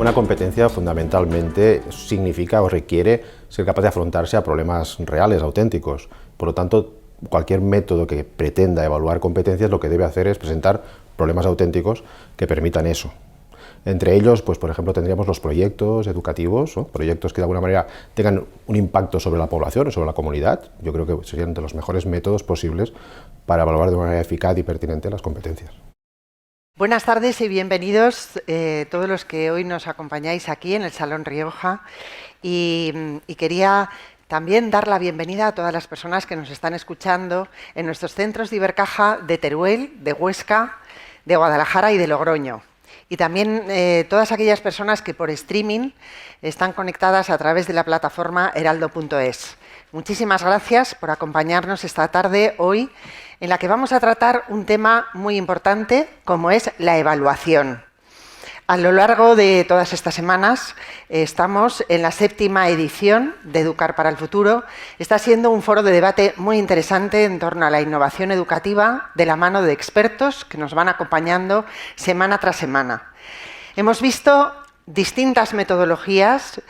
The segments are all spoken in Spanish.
Una competencia fundamentalmente significa o requiere ser capaz de afrontarse a problemas reales, auténticos. Por lo tanto, cualquier método que pretenda evaluar competencias lo que debe hacer es presentar problemas auténticos que permitan eso. Entre ellos, pues, por ejemplo, tendríamos los proyectos educativos, ¿no? Proyectos que de alguna manera tengan un impacto sobre la población o sobre la comunidad. Yo creo que serían de los mejores métodos posibles para evaluar de una manera eficaz y pertinente las competencias. Buenas tardes y bienvenidos todos los que hoy nos acompañáis aquí en el Salón Rioja. Y quería también dar la bienvenida a todas las personas que nos están escuchando en nuestros centros de Ibercaja de Teruel, de Huesca, de Guadalajara y de Logroño. Y también todas aquellas personas que por streaming están conectadas a través de la plataforma heraldo.es. Muchísimas gracias por acompañarnos esta tarde, hoy, en la que vamos a tratar un tema muy importante, como es la evaluación. A lo largo de todas estas semanas estamos en la 7ª edición de Educar para el Futuro. Está siendo un foro de debate muy interesante en torno a la innovación educativa de la mano de expertos que nos van acompañando semana tras semana. Hemos visto distintas metodologías,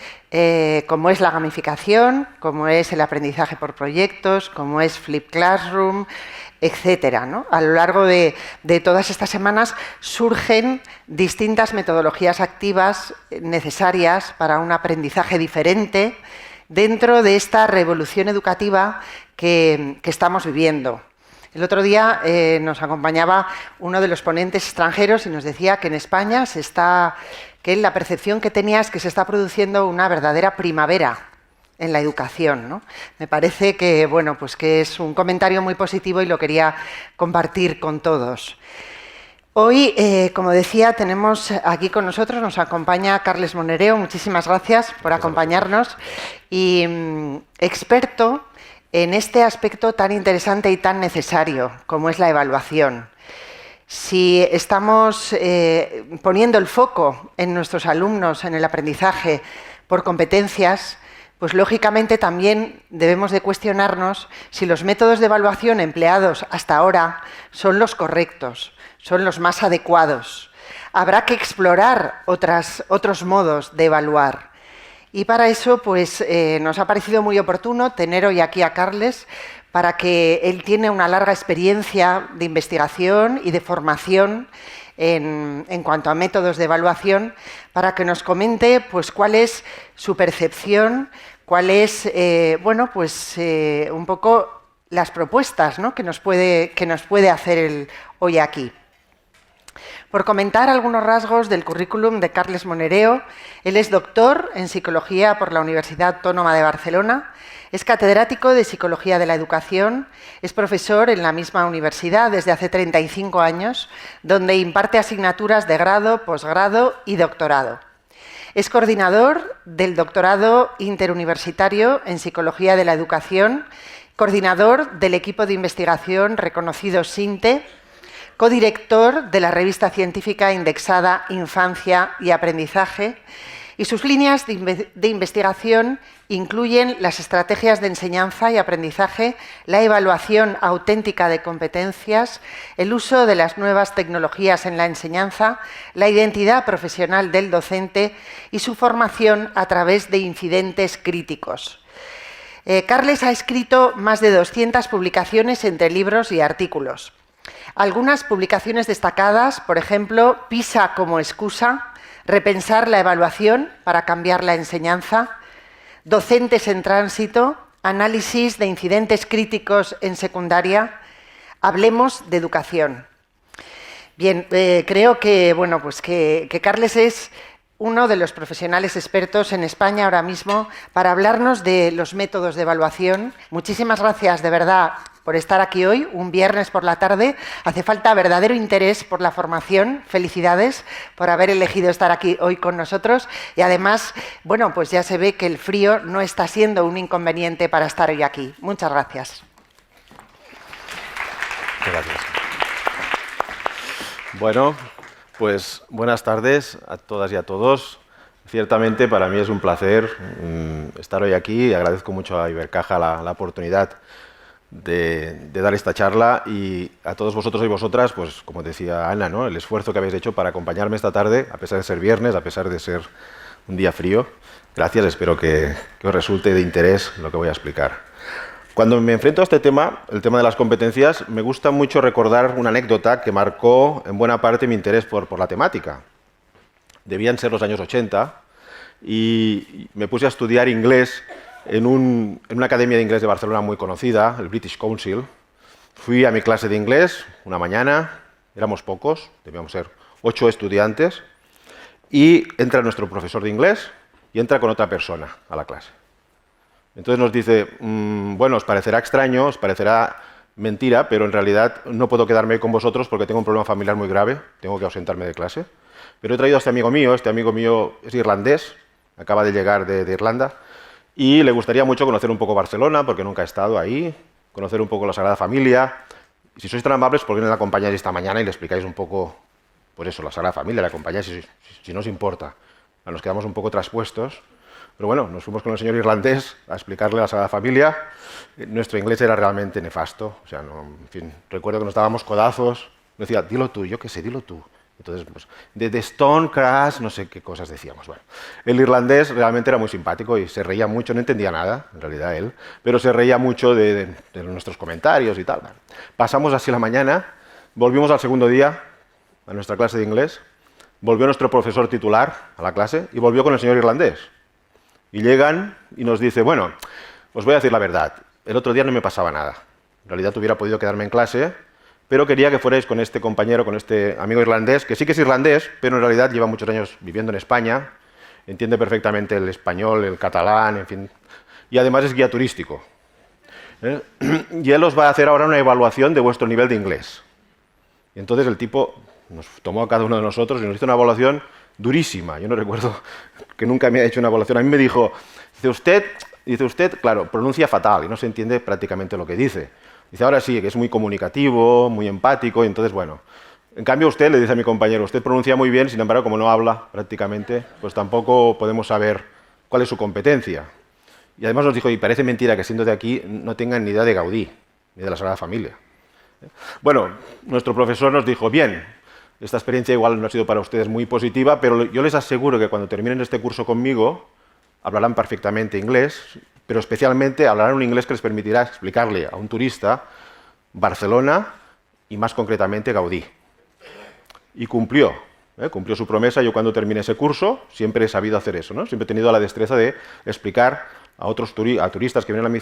como es la gamificación, como es el aprendizaje por proyectos, como es Flip Classroom, etcétera, ¿no? A lo largo de todas estas semanas surgen distintas metodologías activas necesarias para un aprendizaje diferente dentro de esta revolución educativa que estamos viviendo. El otro día nos acompañaba uno de los ponentes extranjeros y nos decía que en España que la percepción que tenía es que se está produciendo una verdadera primavera en la educación, ¿no? Me parece que, bueno, pues que es un comentario muy positivo y lo quería compartir con todos. Hoy, como decía, tenemos aquí con nosotros, nos acompaña Carles Monereo. Muchísimas gracias por acompañarnos. Y experto en este aspecto tan interesante y tan necesario como es la evaluación. Si estamos poniendo el foco en nuestros alumnos, en el aprendizaje por competencias, pues lógicamente también debemos de cuestionarnos si los métodos de evaluación empleados hasta ahora son los correctos, son los más adecuados. Habrá que explorar otros modos de evaluar. Y para eso pues, nos ha parecido muy oportuno tener hoy aquí a Carles, para que él tiene una larga experiencia de investigación y de formación en cuanto a métodos de evaluación, para que nos comente pues, cuál es su percepción, cuál es un poco las propuestas, ¿no? que nos puede hacer él hoy aquí. Por comentar algunos rasgos del currículum de Carles Monereo, él es doctor en Psicología por la Universidad Autónoma de Barcelona, es catedrático de Psicología de la Educación, es profesor en la misma universidad desde hace 35 años, donde imparte asignaturas de grado, posgrado y doctorado. Es coordinador del doctorado interuniversitario en Psicología de la Educación, coordinador del equipo de investigación reconocido SINTE, codirector de la revista científica indexada Infancia y Aprendizaje, y sus líneas de investigación incluyen las estrategias de enseñanza y aprendizaje, la evaluación auténtica de competencias, el uso de las nuevas tecnologías en la enseñanza, la identidad profesional del docente y su formación a través de incidentes críticos. Carles ha escrito más de 200 publicaciones entre libros y artículos. Algunas publicaciones destacadas, por ejemplo, PISA como excusa, repensar la evaluación para cambiar la enseñanza, docentes en tránsito, análisis de incidentes críticos en secundaria, hablemos de educación. Bien, creo que, que Carles es uno de los profesionales expertos en España ahora mismo para hablarnos de los métodos de evaluación. Muchísimas gracias, de verdad, por estar aquí hoy, un viernes por la tarde. Hace falta verdadero interés por la formación. Felicidades por haber elegido estar aquí hoy con nosotros. Y además, bueno, pues ya se ve que el frío no está siendo un inconveniente para estar hoy aquí. Muchas gracias. Gracias. Bueno, pues buenas tardes a todas y a todos. Ciertamente para mí es un placer estar hoy aquí y agradezco mucho a Ibercaja la oportunidad. de dar esta charla y a todos vosotros y vosotras, pues como decía Ana, ¿no? El esfuerzo que habéis hecho para acompañarme esta tarde, a pesar de ser viernes, a pesar de ser un día frío. Gracias, espero que os resulte de interés lo que voy a explicar. Cuando me enfrento a este tema, el tema de las competencias, me gusta mucho recordar una anécdota que marcó en buena parte mi interés por la temática. Debían ser los años 80 y me puse a estudiar inglés en una academia de inglés de Barcelona muy conocida, el British Council. Fui a mi clase de inglés una mañana, éramos pocos, debíamos ser 8 estudiantes, y entra nuestro profesor de inglés y entra con otra persona a la clase. Entonces nos dice, bueno, os parecerá extraño, os parecerá mentira, pero en realidad no puedo quedarme con vosotros porque tengo un problema familiar muy grave, tengo que ausentarme de clase. Pero he traído a este amigo mío es irlandés, acaba de llegar de Irlanda, y le gustaría mucho conocer un poco Barcelona, porque nunca ha estado ahí, conocer un poco la Sagrada Familia. Y si sois tan amables, ¿por qué no le acompañáis esta mañana y le explicáis un poco, pues eso, la Sagrada Familia, le acompañáis si no os importa? Nos quedamos un poco traspuestos. Pero bueno, nos fuimos con el señor irlandés a explicarle la Sagrada Familia. Nuestro inglés era realmente nefasto. O sea, no, en fin, recuerdo que nos dábamos codazos. Me decía, dilo tú, yo qué sé, dilo tú. Entonces, pues, de Stone Crash, no sé qué cosas decíamos. Bueno, el irlandés realmente era muy simpático y se reía mucho, no entendía nada, en realidad él, pero se reía mucho de nuestros comentarios y tal. Bueno, pasamos así la mañana, volvimos al segundo día a nuestra clase de inglés, volvió nuestro profesor titular a la clase y volvió con el señor irlandés. Y llegan y nos dice, bueno, os voy a decir la verdad, el otro día no me pasaba nada. En realidad hubiera podido quedarme en clase, pero quería que fuerais con este compañero, con este amigo irlandés, que sí que es irlandés, pero en realidad lleva muchos años viviendo en España, entiende perfectamente el español, el catalán, en fin, y además es guía turístico. Y él os va a hacer ahora una evaluación de vuestro nivel de inglés. Y entonces el tipo nos tomó a cada uno de nosotros y nos hizo una evaluación durísima. Yo no recuerdo que nunca me haya hecho una evaluación. A mí me dijo, dice usted, claro, pronuncia fatal y no se entiende prácticamente lo que dice. Dice, ahora sí, que es muy comunicativo, muy empático, y entonces, bueno. En cambio, usted, le dice a mi compañero, usted pronuncia muy bien, sin embargo, como no habla prácticamente, pues tampoco podemos saber cuál es su competencia. Y además nos dijo, y parece mentira que siendo de aquí no tengan ni idea de Gaudí, ni de la Sagrada Familia. Bueno, nuestro profesor nos dijo, bien, esta experiencia igual no ha sido para ustedes muy positiva, pero yo les aseguro que cuando terminen este curso conmigo, hablarán perfectamente inglés, pero especialmente hablarán un inglés que les permitirá explicarle a un turista Barcelona y más concretamente Gaudí. Y cumplió su promesa. Yo cuando terminé ese curso siempre he sabido hacer eso, ¿no? Siempre he tenido la destreza de explicar a otros turistas que vienen a mi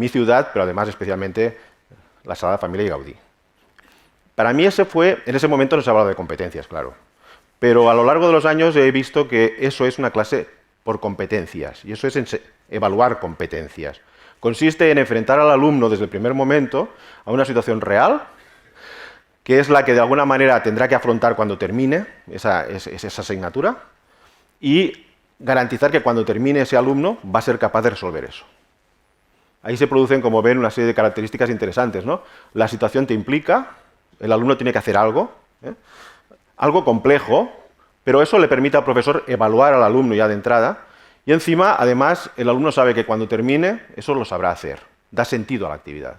ciudad, pero además especialmente la Sagrada Familia y Gaudí. Para mí en ese momento no se hablaba de competencias, claro, pero a lo largo de los años he visto que eso es una clase por competencias, y eso es evaluar competencias. Consiste en enfrentar al alumno desde el primer momento a una situación real, que es la que de alguna manera tendrá que afrontar cuando termine esa asignatura, y garantizar que cuando termine ese alumno va a ser capaz de resolver eso. Ahí se producen, como ven, una serie de características interesantes, ¿no? La situación te implica, el alumno tiene que hacer algo, algo complejo, pero eso le permite al profesor evaluar al alumno ya de entrada, y encima, además, el alumno sabe que cuando termine, eso lo sabrá hacer, da sentido a la actividad.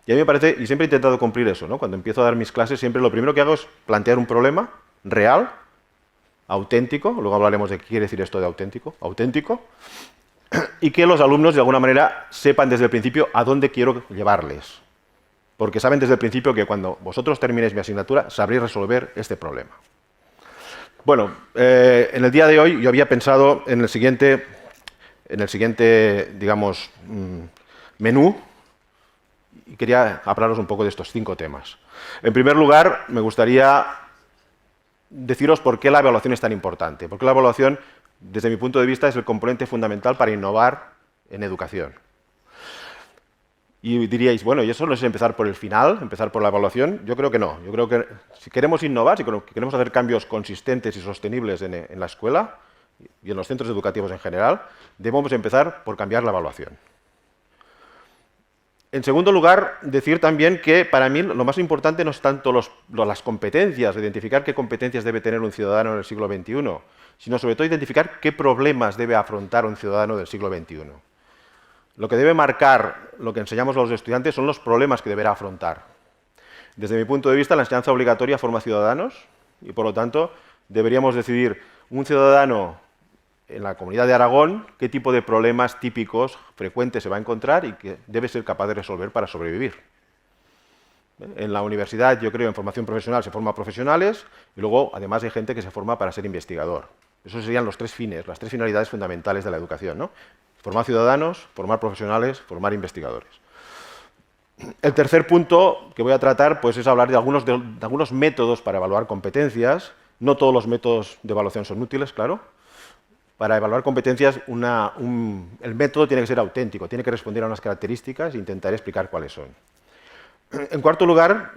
Y a mí me parece, y siempre he intentado cumplir eso, ¿no? Cuando empiezo a dar mis clases, siempre lo primero que hago es plantear un problema real, auténtico, luego hablaremos de qué quiere decir esto de auténtico, y que los alumnos de alguna manera sepan desde el principio a dónde quiero llevarles. Porque saben desde el principio que cuando vosotros terminéis mi asignatura, sabréis resolver este problema. Bueno, en el día de hoy yo había pensado en el siguiente digamos, menú, y quería hablaros un poco de estos 5 temas. En primer lugar, me gustaría deciros por qué la evaluación es tan importante. Porque la evaluación, desde mi punto de vista, es el componente fundamental para innovar en educación. Y diríais, bueno, ¿y eso no es empezar por el final, empezar por la evaluación? Yo creo que no. Yo creo que si queremos innovar, si queremos hacer cambios consistentes y sostenibles en la escuela y en los centros educativos en general, debemos empezar por cambiar la evaluación. En segundo lugar, decir también que para mí lo más importante no es tanto las competencias, identificar qué competencias debe tener un ciudadano en el siglo XXI, sino sobre todo identificar qué problemas debe afrontar un ciudadano del siglo XXI. lo que debe marcar lo que enseñamos a los estudiantes son los problemas que deberá afrontar. Desde mi punto de vista, la enseñanza obligatoria forma ciudadanos y, por lo tanto, deberíamos decidir un ciudadano en la Comunidad de Aragón qué tipo de problemas típicos, frecuentes se va a encontrar y que debe ser capaz de resolver para sobrevivir. En la universidad, yo creo, en formación profesional se forma profesionales y luego, además, hay gente que se forma para ser investigador. Esos serían los tres fines, las tres finalidades fundamentales de la educación, ¿no? Formar ciudadanos, formar profesionales, formar investigadores. El tercer punto que voy a tratar pues, es hablar de algunos métodos para evaluar competencias. No todos los métodos de evaluación son útiles, claro. Para evaluar competencias, el método tiene que ser auténtico, tiene que responder a unas características e intentaré explicar cuáles son. En cuarto lugar,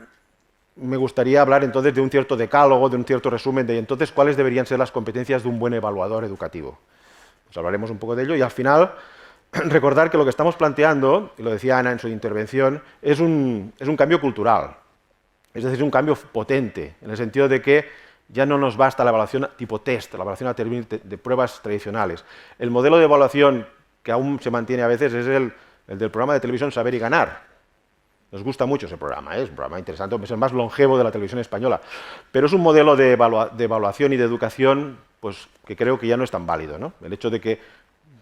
me gustaría hablar entonces de un cierto decálogo, de un cierto resumen de entonces cuáles deberían ser las competencias de un buen evaluador educativo. Pues hablaremos un poco de ello y al final recordar que lo que estamos planteando, y lo decía Ana en su intervención, es un cambio cultural. Es decir, un cambio potente, en el sentido de que ya no nos basta la evaluación tipo test, la evaluación a términos de pruebas tradicionales. El modelo de evaluación que aún se mantiene a veces es el del programa de televisión Saber y Ganar. Nos gusta mucho ese programa, es un programa interesante, es el más longevo de la televisión española, pero es un modelo de evaluación y de educación pues, que creo que ya no es tan válido, ¿no? El hecho de que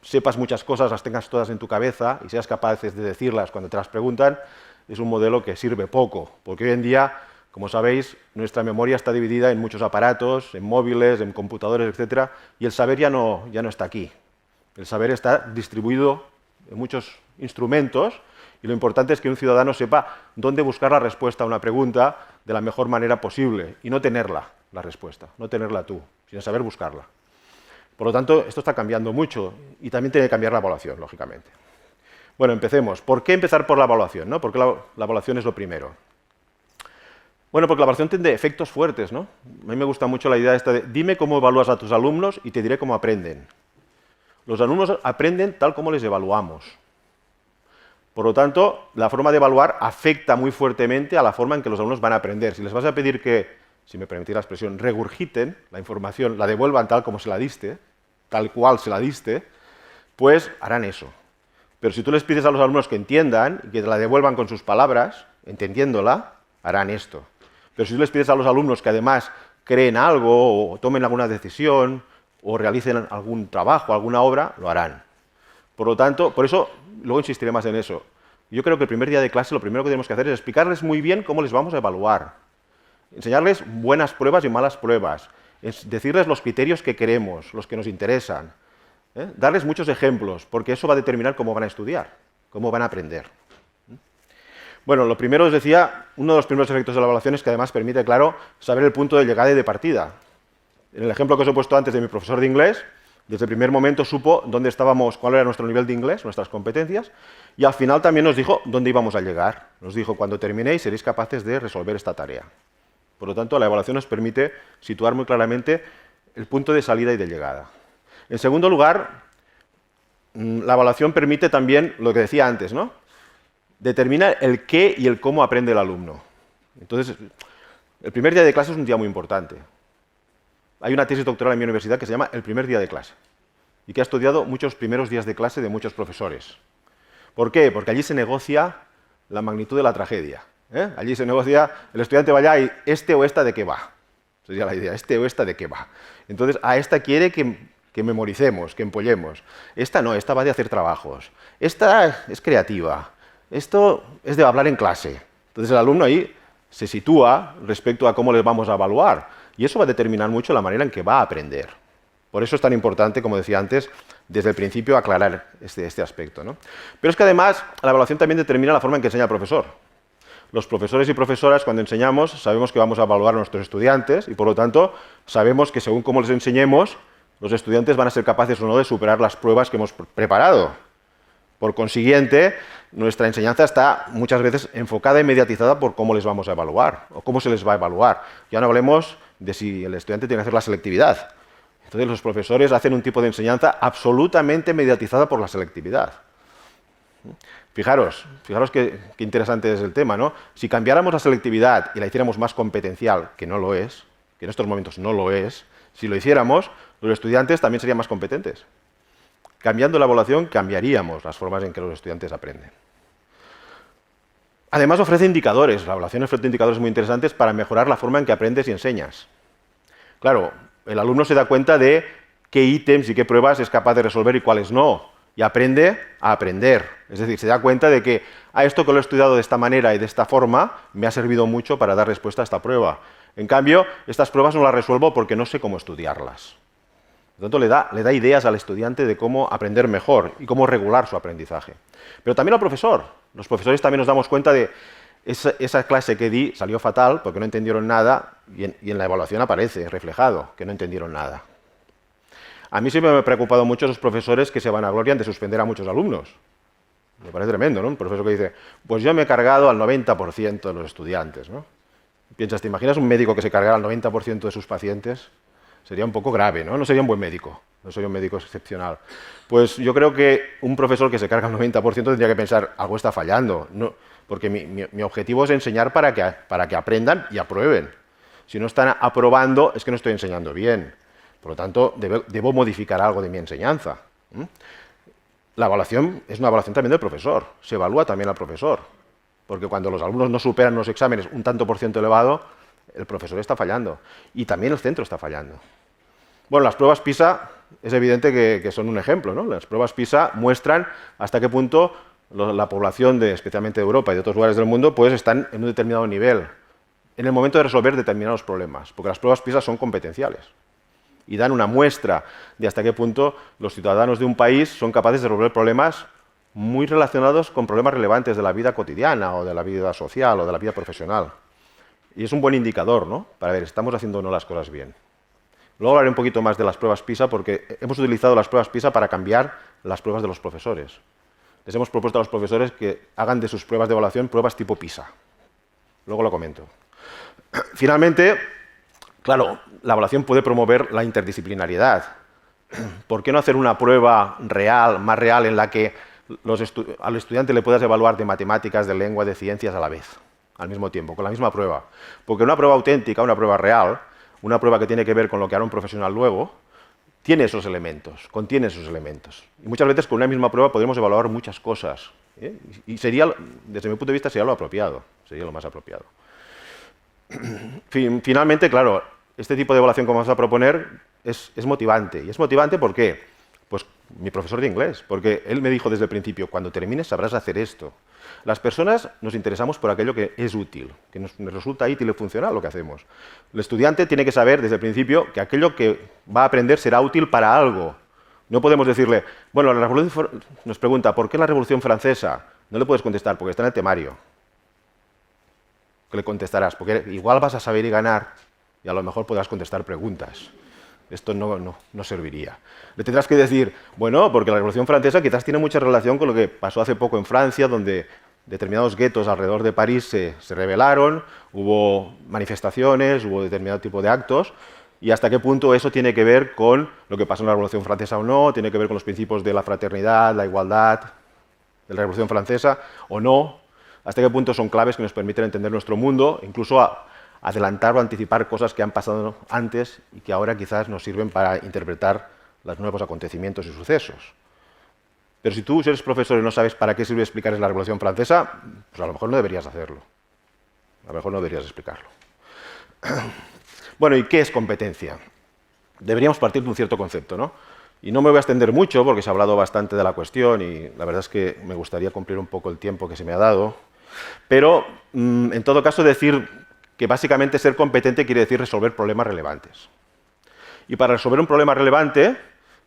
sepas muchas cosas, las tengas todas en tu cabeza y seas capaces de decirlas cuando te las preguntan, es un modelo que sirve poco, porque hoy en día, como sabéis, nuestra memoria está dividida en muchos aparatos, en móviles, en computadores, etc., y el saber ya no está aquí. El saber está distribuido en muchos instrumentos y lo importante es que un ciudadano sepa dónde buscar la respuesta a una pregunta de la mejor manera posible y no tenerla, la respuesta, no tenerla tú, sino saber buscarla. Por lo tanto, esto está cambiando mucho y también tiene que cambiar la evaluación, lógicamente. Bueno, empecemos. ¿Por qué empezar por la evaluación, ¿no? Porque la evaluación es lo primero. Bueno, porque la evaluación tiene efectos fuertes, ¿no? A mí me gusta mucho la idea esta de dime cómo evalúas a tus alumnos y te diré cómo aprenden. Los alumnos aprenden tal como les evaluamos. Por lo tanto, la forma de evaluar afecta muy fuertemente a la forma en que los alumnos van a aprender. Si les vas a pedir que, si me permitís la expresión, regurgiten la información, la devuelvan tal como se la diste, tal cual se la diste, pues harán eso. Pero si tú les pides a los alumnos que entiendan y que te la devuelvan con sus palabras, entendiéndola, harán esto. Pero si tú les pides a los alumnos que además creen algo o tomen alguna decisión o realicen algún trabajo, alguna obra, lo harán. Por lo tanto, por eso, luego insistiré más en eso. Yo creo que el primer día de clase lo primero que tenemos que hacer es explicarles muy bien cómo les vamos a evaluar. Enseñarles buenas pruebas y malas pruebas. Decirles los criterios que queremos, los que nos interesan. Darles muchos ejemplos, porque eso va a determinar cómo van a estudiar, cómo van a aprender. Bueno, lo primero, os decía, uno de los primeros efectos de la evaluación es que además permite, claro, saber el punto de llegada y de partida. En el ejemplo que os he puesto antes de mi profesor de inglés, desde el primer momento supo dónde estábamos, cuál era nuestro nivel de inglés, nuestras competencias, y al final también nos dijo dónde íbamos a llegar. Nos dijo, cuando terminéis seréis capaces de resolver esta tarea. Por lo tanto, la evaluación nos permite situar muy claramente el punto de salida y de llegada. En segundo lugar, la evaluación permite también, lo que decía antes, ¿no? Determina el qué y el cómo aprende el alumno. Entonces, el primer día de clase es un día muy importante. Hay una tesis doctoral en mi universidad que se llama El primer día de clase y que ha estudiado muchos primeros días de clase de muchos profesores. ¿Por qué? Porque allí se negocia la magnitud de la tragedia. Allí se negocia, el estudiante va allá y este o esta de qué va. Sería la idea, este o esta de qué va. Entonces, a esta quiere que memoricemos, que empollemos. Esta no, esta va de hacer trabajos. Esta es creativa. Esto es de hablar en clase. Entonces, el alumno ahí se sitúa respecto a cómo les vamos a evaluar. Y eso va a determinar mucho la manera en que va a aprender. Por eso es tan importante, como decía antes, desde el principio aclarar este aspecto, ¿no? Pero es que además la evaluación también determina la forma en que enseña el profesor. Los profesores y profesoras, cuando enseñamos, sabemos que vamos a evaluar a nuestros estudiantes y, por lo tanto, sabemos que según cómo les enseñemos, los estudiantes van a ser capaces o no de superar las pruebas que hemos preparado. Por consiguiente, nuestra enseñanza está muchas veces enfocada y mediatizada por cómo les vamos a evaluar o cómo se les va a evaluar. Ya no hablemos de si el estudiante tiene que hacer la selectividad. Entonces los profesores hacen un tipo de enseñanza absolutamente mediatizada por la selectividad. Fijaros qué interesante es el tema, ¿no? Si cambiáramos la selectividad y la hiciéramos más competencial, que no lo es, que en estos momentos no lo es, si lo hiciéramos, los estudiantes también serían más competentes. Cambiando la evaluación, cambiaríamos las formas en que los estudiantes aprenden. Además, ofrece indicadores. La evaluación ofrece indicadores muy interesantes para mejorar la forma en que aprendes y enseñas. Claro, el alumno se da cuenta de qué ítems y qué pruebas es capaz de resolver y cuáles no. Y aprende a aprender. Es decir, se da cuenta de que esto que lo he estudiado de esta manera y de esta forma me ha servido mucho para dar respuesta a esta prueba. En cambio, estas pruebas no las resuelvo porque no sé cómo estudiarlas. Por lo tanto, le da ideas al estudiante de cómo aprender mejor y cómo regular su aprendizaje. Pero también al profesor. Los profesores también nos damos cuenta de esa clase que di salió fatal porque no entendieron nada y en la evaluación aparece reflejado que no entendieron nada. A mí siempre me ha preocupado mucho esos profesores que se vanaglorian de suspender a muchos alumnos. Me parece tremendo, ¿no? Un profesor que dice, pues yo me he cargado al 90% de los estudiantes, ¿no? Piensas, ¿te imaginas un médico que se cargara al 90% de sus pacientes? Sería un poco grave, ¿no? No sería un buen médico, no sería un médico excepcional. Pues yo creo que un profesor que se carga al 90% tendría que pensar, algo está fallando, no, porque mi objetivo es enseñar para que aprendan y aprueben. Si no están aprobando, es que no estoy enseñando bien. Por lo tanto, debo modificar algo de mi enseñanza. La evaluación es una evaluación también del profesor, se evalúa también al profesor, porque cuando los alumnos no superan los exámenes un tanto por ciento elevado, el profesor está fallando y también el centro está fallando. Bueno, las pruebas PISA es evidente que son un ejemplo, ¿no? Las pruebas PISA muestran hasta qué punto la población, especialmente de Europa y de otros lugares del mundo, pues están en un determinado nivel, en el momento de resolver determinados problemas, porque las pruebas PISA son competenciales y dan una muestra de hasta qué punto los ciudadanos de un país son capaces de resolver problemas muy relacionados con problemas relevantes de la vida cotidiana o de la vida social o de la vida profesional. Y es un buen indicador, ¿no? Para ver, ¿estamos haciendo o no las cosas bien? Luego hablaré un poquito más de las pruebas PISA porque hemos utilizado las pruebas PISA para cambiar las pruebas de los profesores. Les hemos propuesto a los profesores que hagan de sus pruebas de evaluación pruebas tipo PISA. Luego lo comento. Finalmente, claro, la evaluación puede promover la interdisciplinariedad. ¿Por qué no hacer una prueba real, más real, en la que al estudiante le puedas evaluar de matemáticas, de lengua, de ciencias a la vez, al mismo tiempo, con la misma prueba? Porque una prueba auténtica, una prueba real, una prueba que tiene que ver con lo que hará un profesional luego, tiene esos elementos, contiene esos elementos. Y muchas veces con una misma prueba podremos evaluar muchas cosas. Y sería, desde mi punto de vista, sería lo apropiado, sería lo más apropiado. Finalmente, claro, este tipo de evaluación que vamos a proponer es motivante. ¿Y es motivante por qué? Pues mi profesor de inglés, porque él me dijo desde el principio, cuando termines sabrás hacer esto. Las personas nos interesamos por aquello que es útil, que nos resulta útil y funcional lo que hacemos. El estudiante tiene que saber desde el principio que aquello que va a aprender será útil para algo. No podemos decirle, bueno, nos pregunta, ¿por qué la Revolución Francesa? No le puedes contestar, porque está en el temario. ¿Qué le contestarás? Porque igual vas a saber y ganar, y a lo mejor podrás contestar preguntas. Esto no serviría. Le tendrás que decir, bueno, porque la Revolución Francesa quizás tiene mucha relación con lo que pasó hace poco en Francia, donde determinados guetos alrededor de París se rebelaron, hubo manifestaciones, hubo determinado tipo de actos, y hasta qué punto eso tiene que ver con lo que pasó en la Revolución Francesa o no, tiene que ver con los principios de la fraternidad, la igualdad de la Revolución Francesa o no, hasta qué punto son claves que nos permiten entender nuestro mundo, incluso adelantar o anticipar cosas que han pasado antes y que ahora quizás nos sirven para interpretar los nuevos acontecimientos y sucesos. Pero si tú eres profesor y no sabes para qué sirve explicar la Revolución Francesa, pues a lo mejor no deberías hacerlo. A lo mejor no deberías explicarlo. Bueno, ¿y qué es competencia? Deberíamos partir de un cierto concepto, ¿no? Y no me voy a extender mucho porque se ha hablado bastante de la cuestión y la verdad es que me gustaría cumplir un poco el tiempo que se me ha dado. Pero, en todo caso, decir que básicamente ser competente quiere decir resolver problemas relevantes. Y para resolver un problema relevante,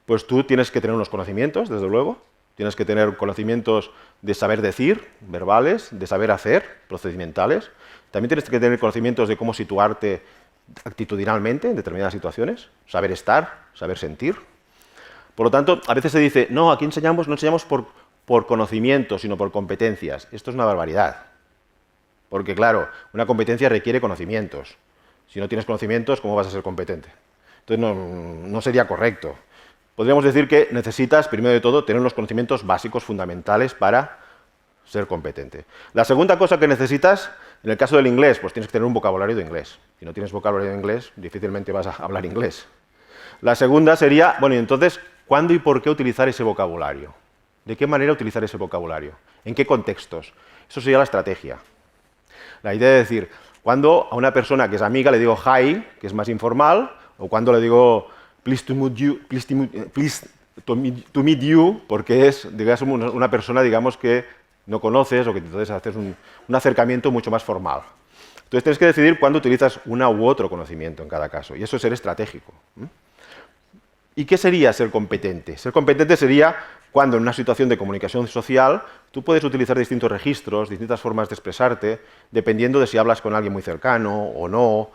pues tú tienes que tener unos conocimientos, desde luego. Tienes que tener conocimientos de saber decir, verbales, de saber hacer, procedimentales. También tienes que tener conocimientos de cómo situarte actitudinalmente en determinadas situaciones, saber estar, saber sentir. Por lo tanto, a veces se dice, no, aquí no enseñamos por conocimiento, sino por competencias. Esto es una barbaridad. Porque, claro, una competencia requiere conocimientos. Si no tienes conocimientos, ¿cómo vas a ser competente? Entonces, no sería correcto. Podríamos decir que necesitas, primero de todo, tener unos conocimientos básicos, fundamentales, para ser competente. La segunda cosa que necesitas, en el caso del inglés, pues tienes que tener un vocabulario de inglés. Si no tienes vocabulario de inglés, difícilmente vas a hablar inglés. La segunda sería, bueno, y entonces, cuándo y por qué utilizar ese vocabulario. ¿De qué manera utilizar ese vocabulario? ¿En qué contextos? Eso sería la estrategia. La idea de decir, cuando a una persona que es amiga le digo hi, que es más informal, o cuando le digo pleased to meet you, porque es, digamos, una persona, digamos, que no conoces o que entonces haces un acercamiento mucho más formal. Entonces tienes que decidir cuándo utilizas una u otro conocimiento en cada caso, y eso es ser estratégico. ¿Y qué sería ser competente? Ser competente sería cuando en una situación de comunicación social tú puedes utilizar distintos registros, distintas formas de expresarte, dependiendo de si hablas con alguien muy cercano o no,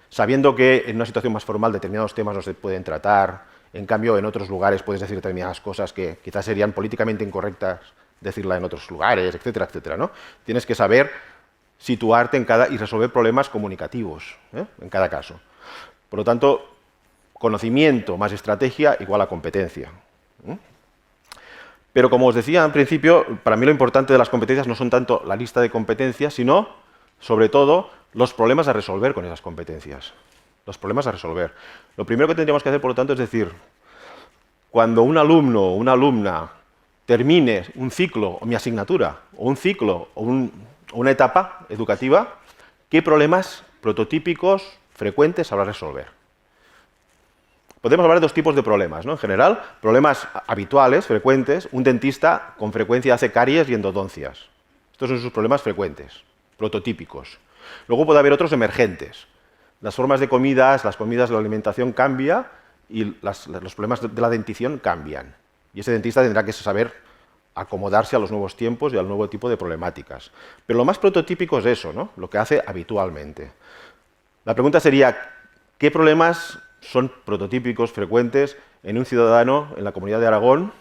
sabiendo que en una situación más formal determinados temas no se pueden tratar, en cambio en otros lugares puedes decir determinadas cosas que quizás serían políticamente incorrectas decirla en otros lugares, etcétera, etcétera, ¿no? Tienes que saber situarte en y resolver problemas comunicativos, en cada caso. Por lo tanto, conocimiento más estrategia igual a competencia. Pero como os decía al principio, para mí lo importante de las competencias no son tanto la lista de competencias, sino, sobre todo, los problemas a resolver con esas competencias. Los problemas a resolver. Lo primero que tendríamos que hacer, por lo tanto, es decir, cuando un alumno o una alumna termine un ciclo, o mi asignatura, o un ciclo, o una etapa educativa, ¿qué problemas prototípicos frecuentes habrá que resolver? Podemos hablar de dos tipos de problemas, ¿no? En general, problemas habituales, frecuentes. Un dentista con frecuencia hace caries y endodoncias. Estos son sus problemas frecuentes, prototípicos. Luego puede haber otros emergentes. Las formas de comidas, las comidas de la alimentación cambian y los problemas de la dentición cambian. Y ese dentista tendrá que saber acomodarse a los nuevos tiempos y al nuevo tipo de problemáticas. Pero lo más prototípico es eso, ¿no? Lo que hace habitualmente. La pregunta sería, ¿qué problemas son prototípicos, frecuentes, en un ciudadano en la Comunidad de Aragón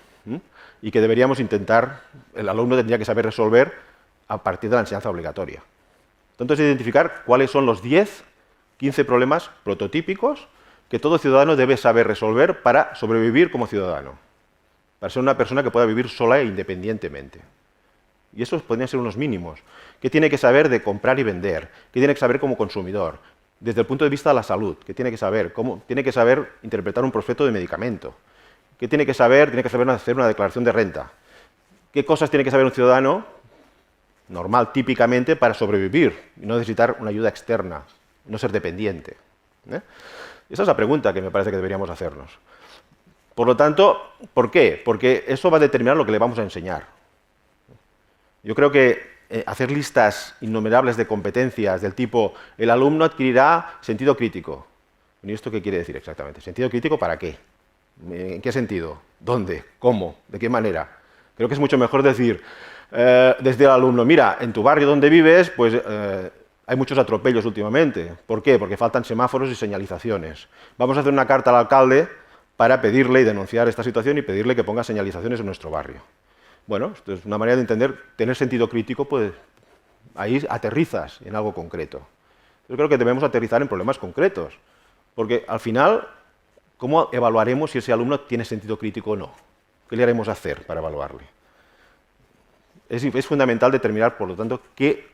y que deberíamos intentar, el alumno tendría que saber resolver a partir de la enseñanza obligatoria? Entonces, identificar cuáles son los 10, 15 problemas prototípicos que todo ciudadano debe saber resolver para sobrevivir como ciudadano, para ser una persona que pueda vivir sola e independientemente. Y esos podrían ser unos mínimos. ¿Qué tiene que saber de comprar y vender? ¿Qué tiene que saber como consumidor? Desde el punto de vista de la salud, ¿qué tiene que saber? Tiene que saber interpretar un prospecto de medicamento. ¿Qué tiene que saber? Tiene que saber hacer una declaración de renta. ¿Qué cosas tiene que saber un ciudadano normal, típicamente, para sobrevivir y no necesitar una ayuda externa, no ser dependiente? Esa es la pregunta que me parece que deberíamos hacernos. Por lo tanto, ¿por qué? Porque eso va a determinar lo que le vamos a enseñar. Yo creo que hacer listas innumerables de competencias del tipo el alumno adquirirá sentido crítico. ¿Y esto qué quiere decir exactamente? ¿Sentido crítico para qué? ¿En qué sentido? ¿Dónde? ¿Cómo? ¿De qué manera? Creo que es mucho mejor decir desde el alumno, mira, en tu barrio donde vives, pues hay muchos atropellos últimamente. ¿Por qué? Porque faltan semáforos y señalizaciones. Vamos a hacer una carta al alcalde para pedirle y denunciar esta situación y pedirle que ponga señalizaciones en nuestro barrio. Bueno, esto es una manera de entender, tener sentido crítico, pues ahí aterrizas en algo concreto. Yo creo que debemos aterrizar en problemas concretos, porque al final, ¿cómo evaluaremos si ese alumno tiene sentido crítico o no? ¿Qué le haremos hacer para evaluarle? Es fundamental determinar, por lo tanto, qué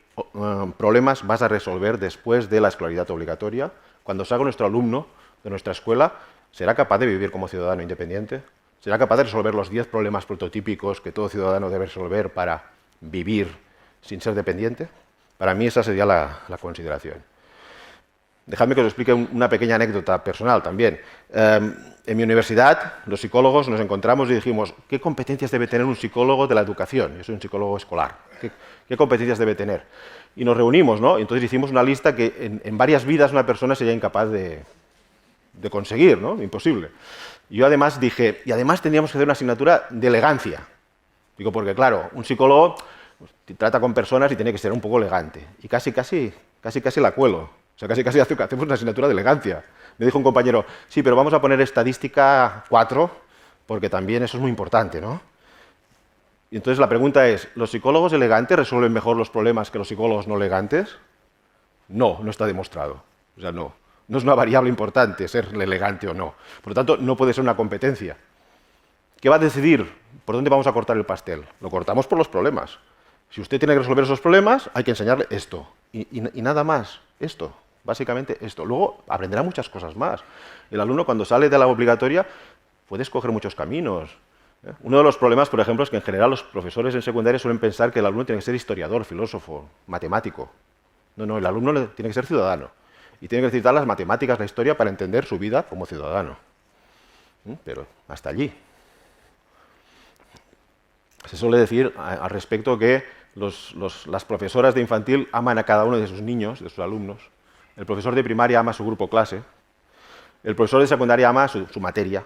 problemas vas a resolver después de la escolaridad obligatoria. Cuando salga nuestro alumno de nuestra escuela, ¿será capaz de vivir como ciudadano independiente? ¿Será capaz de resolver los 10 problemas prototípicos que todo ciudadano debe resolver para vivir sin ser dependiente? Para mí esa sería la consideración. Dejadme que os explique una pequeña anécdota personal también. En mi universidad, los psicólogos nos encontramos y dijimos, ¿qué competencias debe tener un psicólogo de la educación? Yo soy un psicólogo escolar. ¿Qué competencias debe tener? Y nos reunimos, ¿no? Y entonces hicimos una lista que en varias vidas una persona sería incapaz de conseguir, ¿no? Imposible. Yo además dije, y además tendríamos que hacer una asignatura de elegancia. Digo, porque claro, un psicólogo trata con personas y tiene que ser un poco elegante. Y casi la cuelo. O sea, casi hacemos una asignatura de elegancia. Me dijo un compañero, sí, pero vamos a poner estadística 4, porque también eso es muy importante, ¿no? Y entonces la pregunta es, ¿los psicólogos elegantes resuelven mejor los problemas que los psicólogos no elegantes? No, no está demostrado. O sea, no. No es una variable importante ser elegante o no. Por lo tanto, no puede ser una competencia. ¿Qué va a decidir por dónde vamos a cortar el pastel? Lo cortamos por los problemas. Si usted tiene que resolver esos problemas, hay que enseñarle esto. Y nada más. Esto. Básicamente esto. Luego aprenderá muchas cosas más. El alumno, cuando sale de la obligatoria, puedes coger muchos caminos. Uno de los problemas, por ejemplo, es que en general los profesores en secundaria suelen pensar que el alumno tiene que ser historiador, filósofo, matemático. No, el alumno tiene que ser ciudadano. Y tiene que necesitar las matemáticas, la historia, para entender su vida como ciudadano. Pero hasta allí. Se suele decir al respecto que las profesoras de infantil aman a cada uno de sus niños, de sus alumnos. El profesor de primaria ama a su grupo clase. El profesor de secundaria ama su materia,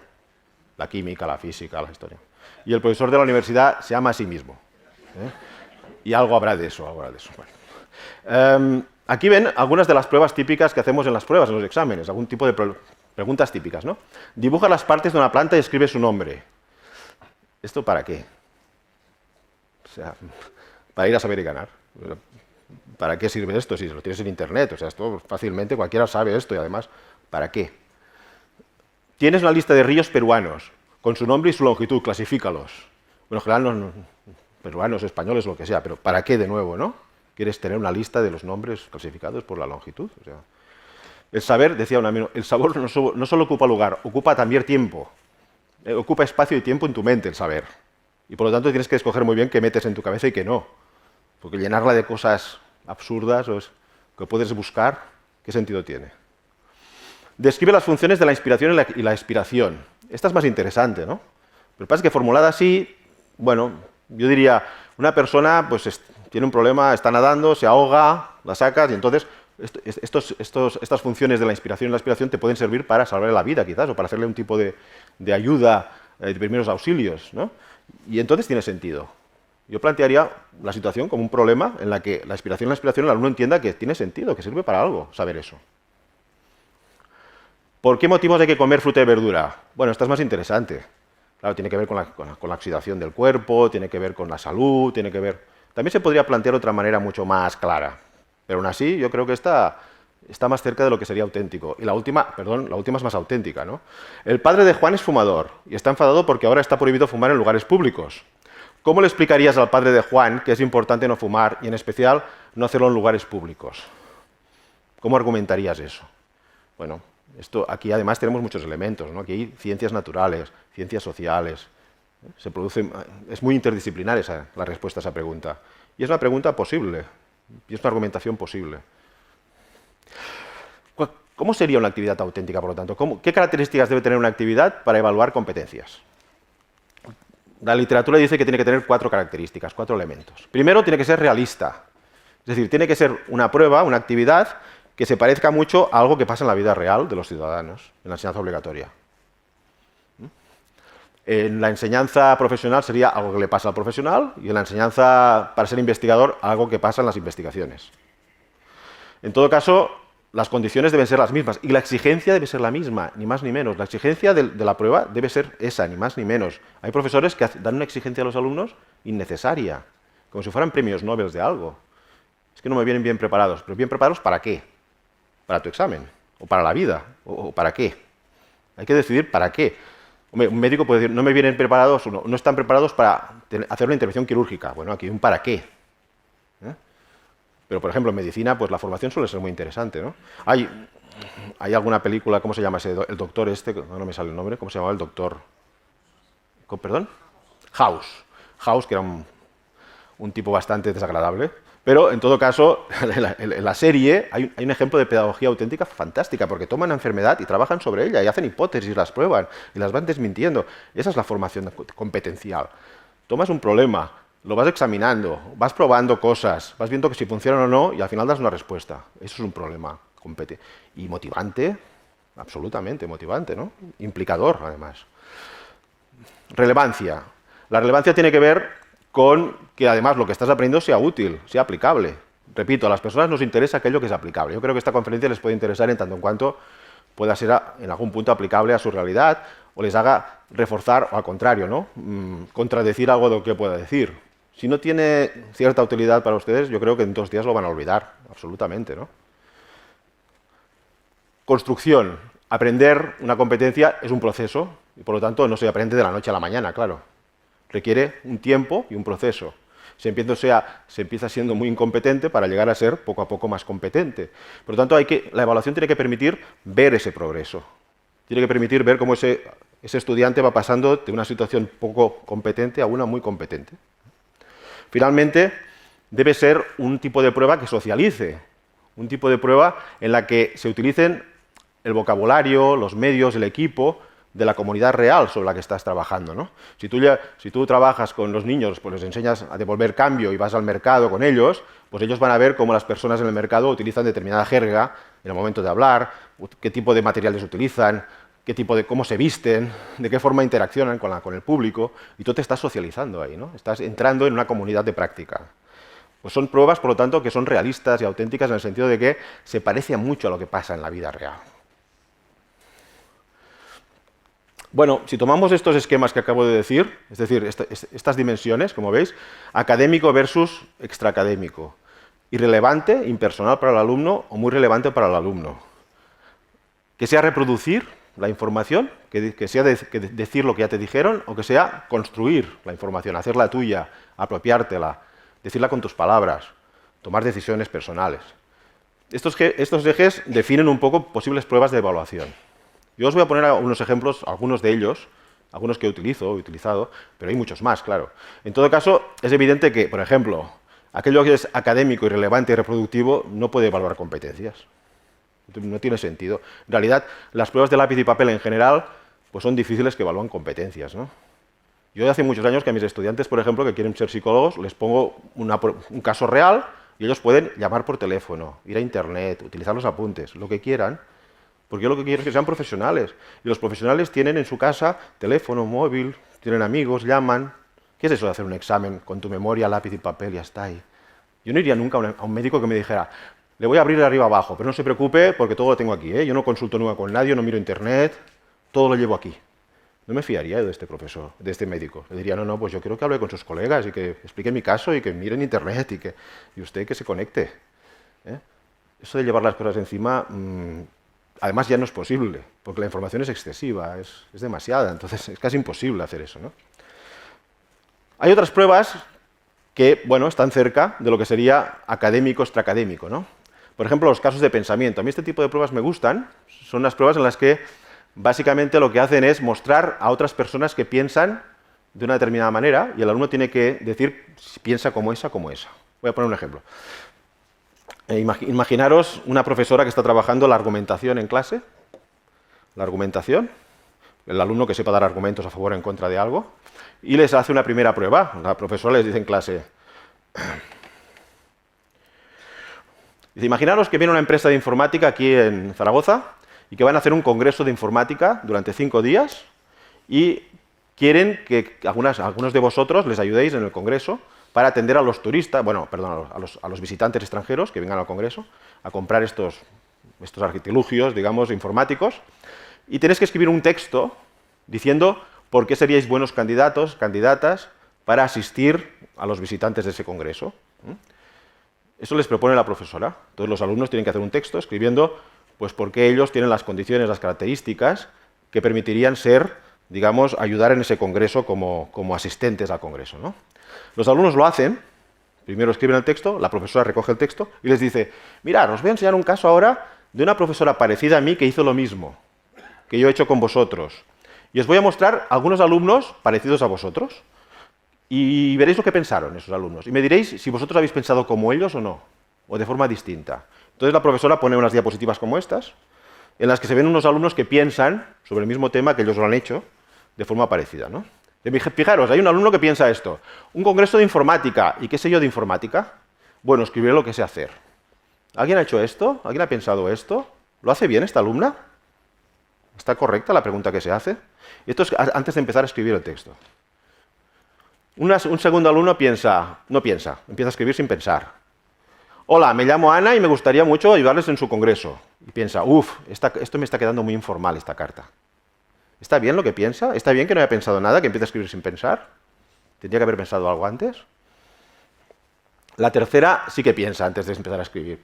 la química, la física, la historia. Y el profesor de la universidad se ama a sí mismo. Y algo habrá de eso, Bueno. Aquí ven algunas de las pruebas típicas que hacemos en las pruebas, en los exámenes, algún tipo de preguntas típicas, ¿no? Dibuja las partes de una planta y escribe su nombre. ¿Esto para qué? O sea, para ir a saber y ganar. ¿Para qué sirve esto si lo tienes en internet? O sea, esto fácilmente cualquiera sabe esto y además, ¿para qué? Tienes una lista de ríos peruanos, con su nombre y su longitud, clasifícalos. Bueno, en general, no, peruanos, españoles, lo que sea, pero ¿para qué de nuevo, no? ¿Quieres tener una lista de los nombres clasificados por la longitud? O sea, el saber, decía un amigo, el saber no solo ocupa lugar, ocupa también tiempo. Ocupa espacio y tiempo en tu mente el saber. Y por lo tanto tienes que escoger muy bien qué metes en tu cabeza y qué no. Porque llenarla de cosas absurdas que puedes buscar, ¿qué sentido tiene? Describe las funciones de la inspiración y la expiración. Esta es más interesante, ¿no? Pero lo que pasa es que formulada así, bueno, yo diría, una persona pues tiene un problema, está nadando, se ahoga, la sacas y entonces estas funciones de la inspiración y la expiración te pueden servir para salvarle la vida quizás o para hacerle un tipo de ayuda, de primeros auxilios, ¿no? Y entonces tiene sentido. Yo plantearía la situación como un problema en la que la inspiración y la expiración el alumno entienda que tiene sentido, que sirve para algo saber eso. ¿Por qué motivos hay que comer fruta y verdura? Bueno, esta es más interesante. Claro, tiene que ver con la oxidación del cuerpo, tiene que ver con la salud, tiene que ver... También se podría plantear de otra manera mucho más clara, pero aún así yo creo que está más cerca de lo que sería auténtico. Y la última es más auténtica, ¿no? El padre de Juan es fumador y está enfadado porque ahora está prohibido fumar en lugares públicos. ¿Cómo le explicarías al padre de Juan que es importante no fumar y en especial no hacerlo en lugares públicos? ¿Cómo argumentarías eso? Bueno, aquí además tenemos muchos elementos, ¿no? Aquí hay ciencias naturales, ciencias sociales. Es muy interdisciplinar la respuesta a esa pregunta. Y es una pregunta posible, y es una argumentación posible. ¿Cómo sería una actividad auténtica, por lo tanto? ¿Qué características debe tener una actividad para evaluar competencias? La literatura dice que tiene que tener 4 características, 4 elementos. Primero, tiene que ser realista. Es decir, tiene que ser una prueba, una actividad que se parezca mucho a algo que pasa en la vida real de los ciudadanos, en la enseñanza obligatoria. En la enseñanza profesional sería algo que le pasa al profesional y en la enseñanza para ser investigador algo que pasa en las investigaciones. En todo caso, las condiciones deben ser las mismas y la exigencia debe ser la misma, ni más ni menos. La exigencia de la prueba debe ser esa, ni más ni menos. Hay profesores que dan una exigencia a los alumnos innecesaria, como si fueran premios Nobel de algo. Es que no me vienen bien preparados. ¿Pero bien preparados para qué? ¿Para tu examen? ¿O para la vida? ¿O para qué? Hay que decidir para qué. Hombre, un médico puede decir, no me vienen preparados, no están preparados para hacer una intervención quirúrgica. Bueno, aquí hay un para qué. Pero, por ejemplo, en medicina, pues la formación suele ser muy interesante, ¿no? Hay alguna película, ¿cómo se llama ese? El doctor no me sale el nombre, ¿cómo se llamaba el doctor? ¿Perdón? House. House, que era un tipo bastante desagradable. Pero, en todo caso, en la serie hay un ejemplo de pedagogía auténtica fantástica, porque toman una enfermedad y trabajan sobre ella, y hacen hipótesis, las prueban, y las van desmintiendo. Esa es la formación competencial. Tomas un problema, lo vas examinando, vas probando cosas, vas viendo que si funcionan o no, y al final das una respuesta. Eso es un problema y motivante, absolutamente motivante, ¿no? Implicador, además. Relevancia. La relevancia tiene que ver con que además lo que estás aprendiendo sea útil, sea aplicable. Repito, a las personas nos interesa aquello que es aplicable. Yo creo que esta conferencia les puede interesar en tanto en cuanto pueda ser en algún punto aplicable a su realidad o les haga reforzar o al contrario, ¿no? Contradecir algo de lo que pueda decir. Si no tiene cierta utilidad para ustedes, yo creo que en 2 días lo van a olvidar, absolutamente, ¿no? Construcción. Aprender una competencia es un proceso y por lo tanto no se aprende de la noche a la mañana, claro. Requiere un tiempo y un proceso. Se empieza siendo muy incompetente para llegar a ser poco a poco más competente. Por lo tanto, la evaluación tiene que permitir ver ese progreso. Tiene que permitir ver cómo ese ese estudiante va pasando de una situación poco competente a una muy competente. Finalmente, debe ser un tipo de prueba que socialice, un tipo de prueba en la que se utilicen el vocabulario, los medios, el equipo de la comunidad real sobre la que estás trabajando, ¿no? Si tú trabajas con los niños, pues les enseñas a devolver cambio y vas al mercado con ellos, pues ellos van a ver cómo las personas en el mercado utilizan determinada jerga en el momento de hablar, qué tipo de materiales utilizan, cómo se visten, de qué forma interaccionan con el público, y tú te estás socializando ahí, ¿no? Estás entrando en una comunidad de práctica. Pues son pruebas, por lo tanto, que son realistas y auténticas en el sentido de que se parecen mucho a lo que pasa en la vida real. Bueno, si tomamos estos esquemas que acabo de decir, es decir, estas dimensiones, como veis, académico versus extraacadémico, irrelevante, impersonal para el alumno o muy relevante para el alumno, que sea reproducir la información, que sea decir lo que ya te dijeron, o que sea construir la información, hacerla tuya, apropiártela, decirla con tus palabras, tomar decisiones personales. Estos ejes definen un poco posibles pruebas de evaluación. Yo os voy a poner unos ejemplos, algunos de ellos, algunos que he utilizado, pero hay muchos más, claro. En todo caso, es evidente que, por ejemplo, aquello que es académico, irrelevante y reproductivo no puede evaluar competencias. No tiene sentido. En realidad, las pruebas de lápiz y papel en general pues son difíciles que evalúan competencias, ¿no? Yo hace muchos años que a mis estudiantes, por ejemplo, que quieren ser psicólogos, les pongo un caso real y ellos pueden llamar por teléfono, ir a internet, utilizar los apuntes, lo que quieran, porque yo lo que quiero es que sean profesionales. Y los profesionales tienen en su casa teléfono, móvil, tienen amigos, llaman. ¿Qué es eso de hacer un examen con tu memoria, lápiz y papel y ya está ahí? Yo no iría nunca a un médico que me dijera, le voy a abrir de arriba abajo, pero no se preocupe porque todo lo tengo aquí, ¿eh? Yo no consulto nunca con nadie, no miro internet, todo lo llevo aquí. No me fiaría de este profesor, de este médico. Le diría, no, pues yo quiero que hable con sus colegas y que explique mi caso y que mire en internet y usted que se conecte. Eso de llevar las cosas encima, además ya no es posible, porque la información es excesiva, es demasiada, entonces es casi imposible hacer eso, ¿no? Hay otras pruebas que, bueno, están cerca de lo que sería académico, extraacadémico, ¿no? Por ejemplo, los casos de pensamiento. A mí este tipo de pruebas me gustan, son las pruebas en las que básicamente lo que hacen es mostrar a otras personas que piensan de una determinada manera y el alumno tiene que decir si piensa como esa, como esa. Voy a poner un ejemplo. Imaginaros una profesora que está trabajando la argumentación en clase, la argumentación, el alumno que sepa dar argumentos a favor o en contra de algo, y les hace una primera prueba. La profesora les dice en clase, dice, imaginaros que viene una empresa de informática aquí en Zaragoza y que van a hacer un congreso de informática durante 5 días y quieren que algunos de vosotros les ayudéis en el congreso para atender a los turistas, bueno, perdón, a los visitantes extranjeros que vengan al congreso a comprar estos artilugios, digamos, informáticos, y tenéis que escribir un texto diciendo por qué seríais buenos candidatos, candidatas, para asistir a los visitantes de ese congreso. Eso les propone la profesora. Entonces los alumnos tienen que hacer un texto escribiendo pues por qué ellos tienen las condiciones, las características que permitirían ser, digamos, ayudar en ese congreso como asistentes al congreso, ¿no? Los alumnos lo hacen, primero escriben el texto, la profesora recoge el texto y les dice, mirad, os voy a enseñar un caso ahora de una profesora parecida a mí que hizo lo mismo, que yo he hecho con vosotros. Y os voy a mostrar algunos alumnos parecidos a vosotros y veréis lo que pensaron esos alumnos. Y me diréis si vosotros habéis pensado como ellos o no, o de forma distinta. Entonces la profesora pone unas diapositivas como estas, en las que se ven unos alumnos que piensan sobre el mismo tema que ellos lo han hecho de forma parecida, ¿no? Fijaros, hay un alumno que piensa esto, un congreso de informática, ¿y qué sé yo de informática? Bueno, escribiré lo que sé hacer. ¿Alguien ha hecho esto? ¿Alguien ha pensado esto? ¿Lo hace bien esta alumna? ¿Está correcta la pregunta que se hace? Y esto es antes de empezar a escribir el texto. Un segundo alumno no piensa, empieza a escribir sin pensar. Hola, me llamo Ana y me gustaría mucho ayudarles en su congreso. Y piensa, esto me está quedando muy informal, esta carta. ¿Está bien lo que piensa? ¿Está bien que no haya pensado nada, que empiece a escribir sin pensar? ¿Tendría que haber pensado algo antes? La tercera sí que piensa antes de empezar a escribir.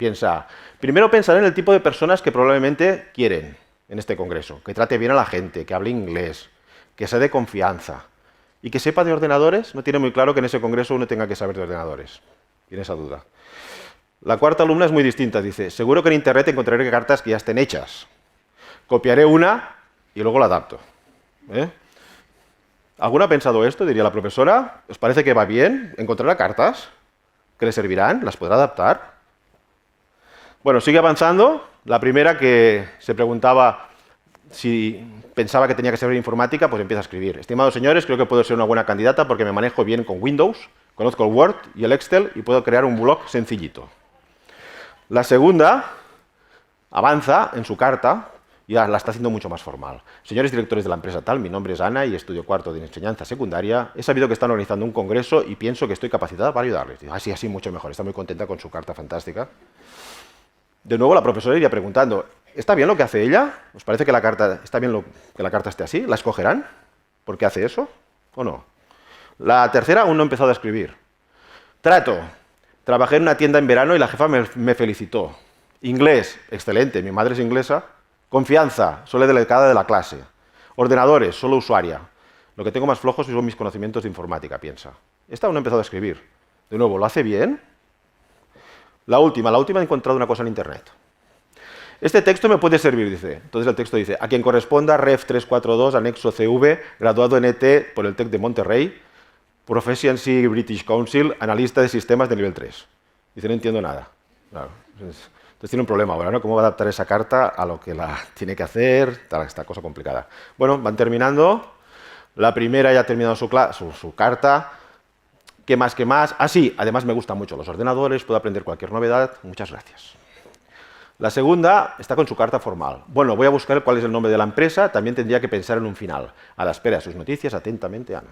Primero pensaré en el tipo de personas que probablemente quieren en este congreso, que trate bien a la gente, que hable inglés, que sea de confianza y que sepa de ordenadores. No tiene muy claro que en ese congreso uno tenga que saber de ordenadores. Tiene esa duda. La cuarta alumna es muy distinta. Dice, seguro que en internet encontraré cartas que ya estén hechas. Copiaré una y luego la adapto. ¿eh? ¿Alguno ha pensado esto? Diría la profesora. ¿Os parece que va bien? ¿Encontrará cartas que le servirán? ¿Las podrá adaptar? Bueno, sigue avanzando. La primera, que se preguntaba si pensaba que tenía que saber informática, pues empieza a escribir. Estimados señores, creo que puedo ser una buena candidata porque me manejo bien con Windows, conozco el Word y el Excel y puedo crear un blog sencillito. La segunda avanza en su carta y ya la está haciendo mucho más formal. Señores directores de la empresa tal, mi nombre es Ana y estudio cuarto de enseñanza secundaria. He sabido que están organizando un congreso y pienso que estoy capacitada para ayudarles. Digo, así, así, mucho mejor. Está muy contenta con su carta fantástica. De nuevo la profesora iría preguntando, ¿está bien lo que hace ella? ¿Os parece que la carta está bien que la carta esté así? ¿La escogerán? ¿Por qué hace eso? ¿O no? La tercera aún no ha empezado a escribir. Trato. Trabajé en una tienda en verano y la jefa me felicitó. Inglés, excelente, mi madre es inglesa. Confianza, soy la delegada de la clase. Ordenadores, solo usuaria. Lo que tengo más flojos son mis conocimientos de informática, piensa. Esta aún no ha empezado a escribir. De nuevo, ¿lo hace bien? La última he encontrado una cosa en internet. Este texto me puede servir, dice. Entonces el texto dice, a quien corresponda Ref 342, anexo CV, graduado en ET por el TEC de Monterrey, Proficiency British Council, analista de sistemas de nivel 3. Dice, no entiendo nada. Claro. Entonces tiene un problema ahora, ¿no? ¿Cómo va a adaptar esa carta a lo que la tiene que hacer? Esta cosa complicada. Bueno, van terminando. La primera ya ha terminado su carta. ¿Qué más? ¿Qué más? Ah, sí, además me gustan mucho los ordenadores, puedo aprender cualquier novedad. Muchas gracias. La segunda está con su carta formal. Bueno, voy a buscar cuál es el nombre de la empresa. También tendría que pensar en un final. A la espera de sus noticias, atentamente, Ana.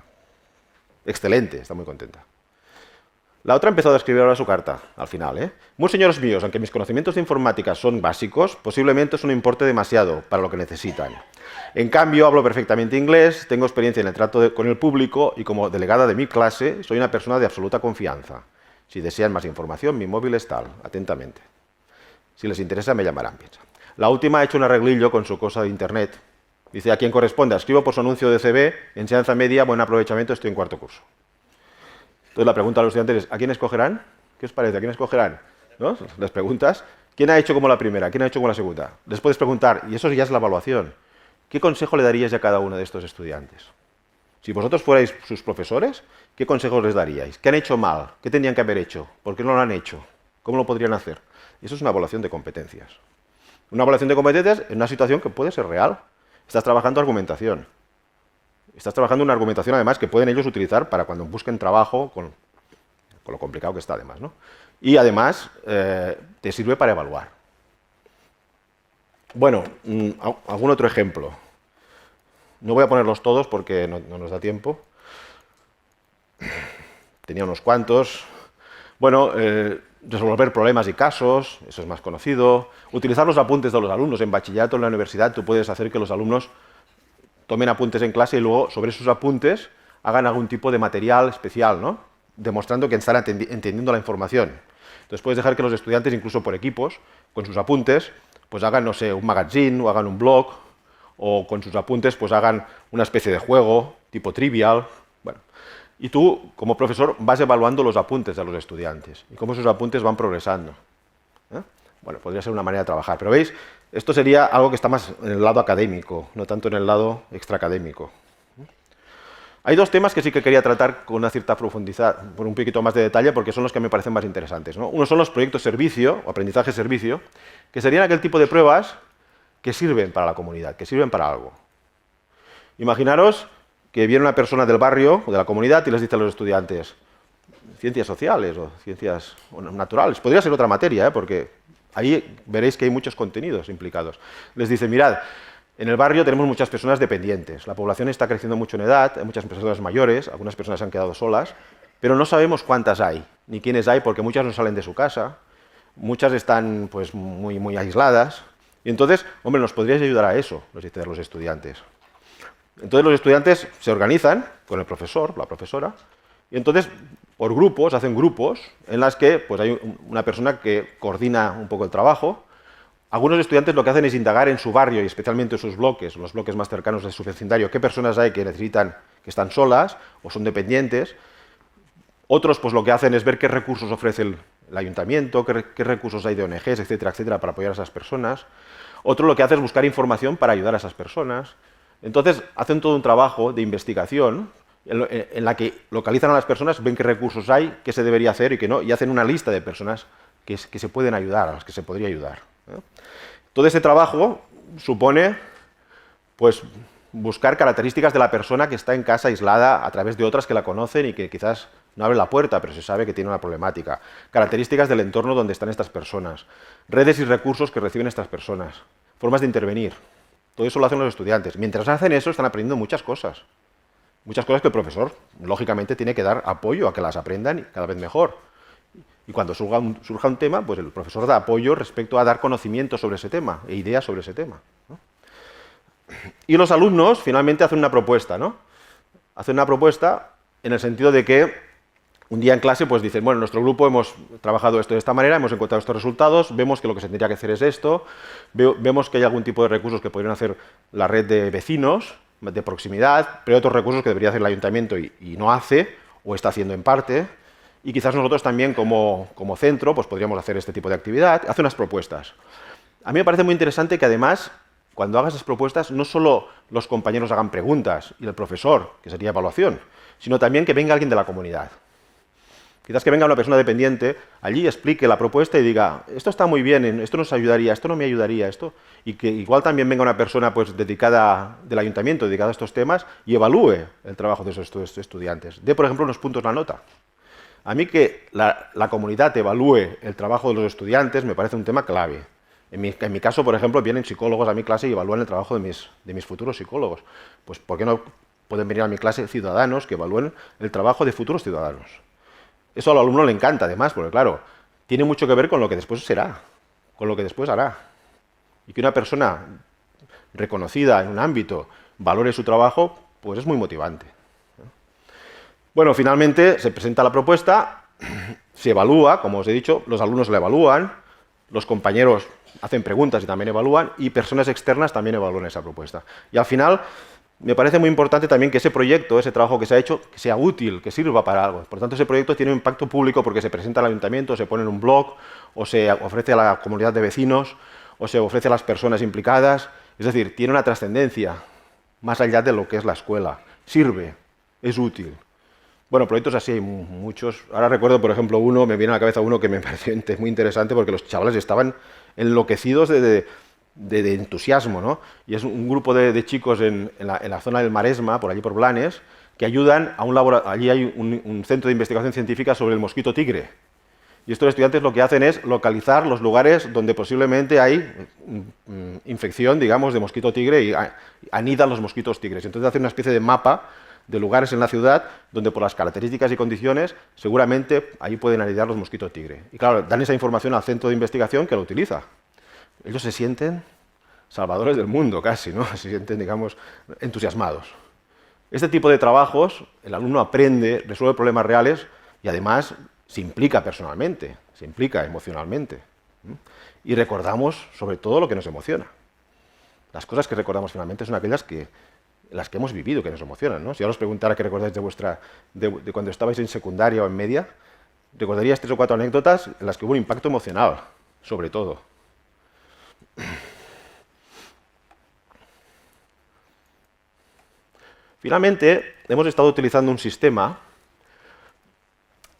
Excelente, está muy contenta. La otra ha empezado a escribir ahora su carta, al final, ¿eh? Muy señores míos, aunque mis conocimientos de informática son básicos, posiblemente eso no importe demasiado para lo que necesitan. En cambio, hablo perfectamente inglés, tengo experiencia en el trato con el público y como delegada de mi clase, soy una persona de absoluta confianza. Si desean más información, mi móvil es tal, atentamente. Si les interesa, me llamarán, piensa. La última ha hecho un arreglillo con su cosa de internet. Dice, a quien corresponda, escribo por su anuncio de CB, enseñanza media, buen aprovechamiento, estoy en cuarto curso. Entonces la pregunta a los estudiantes es, ¿a quién escogerán? ¿Qué os parece? ¿A quién escogerán? ¿No? Les preguntas, ¿quién ha hecho como la primera? ¿Quién ha hecho como la segunda? Les puedes preguntar, y eso ya es la evaluación. ¿Qué consejo le daríais a cada uno de estos estudiantes? Si vosotros fuerais sus profesores, ¿qué consejos les daríais? ¿Qué han hecho mal? ¿Qué tendrían que haber hecho? ¿Por qué no lo han hecho? ¿Cómo lo podrían hacer? Eso es una evaluación de competencias. Una evaluación de competencias en una situación que puede ser real. Estás trabajando argumentación. Estás trabajando una argumentación, además, que pueden ellos utilizar para cuando busquen trabajo, con lo complicado que está, además, ¿no? Y, además, te sirve para evaluar. Bueno, algún otro ejemplo. No voy a ponerlos todos porque no nos da tiempo. Tenía unos cuantos. Bueno, resolver problemas y casos, eso es más conocido. Utilizar los apuntes de los alumnos. En bachillerato, en la universidad, tú puedes hacer que los alumnos tomen apuntes en clase y luego sobre esos apuntes hagan algún tipo de material especial, ¿no? Demostrando que están entendiendo la información. Entonces puedes dejar que los estudiantes, incluso por equipos, con sus apuntes, pues hagan, no sé, un magazine o hagan un blog, o con sus apuntes pues hagan una especie de juego, tipo trivial. Bueno, y tú, como profesor, vas evaluando los apuntes de los estudiantes y cómo esos apuntes van progresando. ¿Eh? Bueno, podría ser una manera de trabajar, pero ¿veis? Esto sería algo que está más en el lado académico, no tanto en el lado extraacadémico. Hay dos temas que sí que quería tratar con una cierta profundidad, por un poquito más de detalle, porque son los que me parecen más interesantes, ¿no? Uno son los proyectos servicio, o aprendizaje servicio, que serían aquel tipo de pruebas que sirven para la comunidad, que sirven para algo. Imaginaros que viene una persona del barrio o de la comunidad y les dice a los estudiantes, ciencias sociales o ciencias naturales, podría ser otra materia, porque ahí veréis que hay muchos contenidos implicados. Les dice, mirad, en el barrio tenemos muchas personas dependientes, la población está creciendo mucho en edad, hay muchas personas mayores, algunas personas se han quedado solas, pero no sabemos cuántas hay, ni quiénes hay, porque muchas no salen de su casa, muchas están pues muy aisladas, y entonces, hombre, nos podríais ayudar a eso, nos dicen los estudiantes. Entonces los estudiantes se organizan con el profesor, la profesora, y entonces por grupos, hacen grupos en las que pues, hay una persona que coordina un poco el trabajo. Algunos estudiantes lo que hacen es indagar en su barrio y especialmente en sus bloques, los bloques más cercanos de su vecindario, qué personas hay que necesitan, que están solas o son dependientes. Otros pues lo que hacen es ver qué recursos ofrece el ayuntamiento, qué recursos hay de ONGs, etcétera, etcétera, para apoyar a esas personas. Otro lo que hace es buscar información para ayudar a esas personas. Entonces, hacen todo un trabajo de investigación en la que localizan a las personas, ven qué recursos hay, qué se debería hacer y qué no, y hacen una lista de personas que se pueden ayudar, a las que se podría ayudar. Todo ese trabajo supone, pues, buscar características de la persona que está en casa aislada a través de otras que la conocen y que quizás no abren la puerta, pero se sabe que tiene una problemática. Características del entorno donde están estas personas. Redes y recursos que reciben estas personas. Formas de intervenir. Todo eso lo hacen los estudiantes. Mientras hacen eso, están aprendiendo muchas cosas. Muchas cosas que el profesor, lógicamente, tiene que dar apoyo a que las aprendan cada vez mejor. Y cuando surja un tema, pues el profesor da apoyo respecto a dar conocimiento sobre ese tema e ideas sobre ese tema, ¿no? Y los alumnos finalmente hacen una propuesta, ¿no? Hacen una propuesta en el sentido de que un día en clase pues dicen, bueno, en nuestro grupo hemos trabajado esto de esta manera, hemos encontrado estos resultados, vemos que lo que se tendría que hacer es esto, vemos que hay algún tipo de recursos que podrían hacer la red de vecinos, de proximidad, pero hay otros recursos que debería hacer el ayuntamiento y no hace, o está haciendo en parte, y quizás nosotros también como centro pues podríamos hacer este tipo de actividad. Hace unas propuestas. A mí me parece muy interesante que además, cuando hagas esas propuestas, no solo los compañeros hagan preguntas y el profesor, que sería evaluación, sino también que venga alguien de la comunidad. Quizás que venga una persona dependiente allí, explique la propuesta y diga, esto está muy bien, esto nos ayudaría, esto no me ayudaría, esto. Y que igual también venga una persona pues, dedicada del ayuntamiento, dedicada a estos temas, y evalúe el trabajo de esos estudiantes. Dé, por ejemplo, unos puntos la nota. A mí que la comunidad evalúe el trabajo de los estudiantes me parece un tema clave. En mi caso, por ejemplo, vienen psicólogos a mi clase y evalúan el trabajo de mis futuros psicólogos. Pues, ¿por qué no pueden venir a mi clase ciudadanos que evalúen el trabajo de futuros ciudadanos? Eso al alumno le encanta, además, porque, claro, tiene mucho que ver con lo que después será, con lo que después hará. Y que una persona reconocida en un ámbito valore su trabajo, pues es muy motivante. Bueno, finalmente se presenta la propuesta, se evalúa, como os he dicho, los alumnos la evalúan, los compañeros hacen preguntas y también evalúan, y personas externas también evalúan esa propuesta. Y al final, me parece muy importante también que ese proyecto, ese trabajo que se ha hecho, que sea útil, que sirva para algo. Por tanto, ese proyecto tiene un impacto público porque se presenta al ayuntamiento, se pone en un blog, o se ofrece a la comunidad de vecinos, o se ofrece a las personas implicadas. Es decir, tiene una trascendencia más allá de lo que es la escuela. Sirve, es útil. Bueno, proyectos así hay muchos. Ahora recuerdo, por ejemplo, me viene a la cabeza uno que me pareció muy interesante porque los chavales estaban enloquecidos de entusiasmo, ¿no? Y es un grupo de chicos en la zona del Maresma, por allí por Blanes, que ayudan a un laboratorio. Allí hay un centro de investigación científica sobre el mosquito tigre. Y estos estudiantes lo que hacen es localizar los lugares donde posiblemente hay infección, digamos, de mosquito tigre y anidan los mosquitos tigres. Entonces hacen una especie de mapa de lugares en la ciudad donde por las características y condiciones seguramente ahí pueden anidar los mosquitos tigre. Y claro, dan esa información al centro de investigación que lo utiliza. Ellos se sienten salvadores del mundo casi, ¿no? Se sienten, digamos, entusiasmados. Este tipo de trabajos, el alumno aprende, resuelve problemas reales y además se implica personalmente, se implica emocionalmente. Y recordamos sobre todo lo que nos emociona. Las cosas que recordamos finalmente son aquellas las que hemos vivido, que nos emocionan, ¿no? Si ahora os preguntara qué recordáis de cuando estabais en secundaria o en media, recordaríais 3 o 4 anécdotas en las que hubo un impacto emocional, sobre todo. Finalmente, hemos estado utilizando un sistema,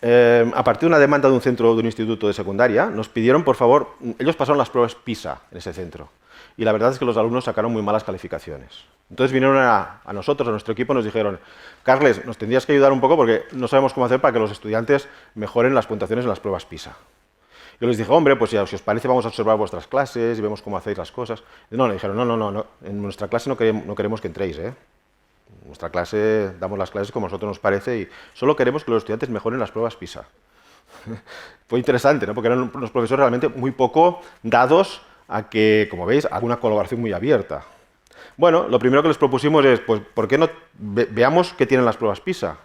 a partir de una demanda de un centro de un instituto de secundaria, nos pidieron, por favor, ellos pasaron las pruebas PISA en ese centro, y la verdad es que los alumnos sacaron muy malas calificaciones. Entonces vinieron a nosotros, a nuestro equipo, y nos dijeron, Carles, nos tendrías que ayudar un poco porque no sabemos cómo hacer para que los estudiantes mejoren las puntuaciones en las pruebas PISA. Yo les dije, hombre, pues ya, si os parece vamos a observar vuestras clases y vemos cómo hacéis las cosas. Y no, le dijeron, no, en nuestra clase no queremos que entréis, ¿eh? En nuestra clase damos las clases como a nosotros nos parece y solo queremos que los estudiantes mejoren las pruebas PISA. Fue interesante, ¿no? Porque eran los profesores realmente muy poco dados a que, como veis, haga una colaboración muy abierta. Bueno, lo primero que les propusimos es, pues, ¿por qué no veamos qué tienen las pruebas PISA?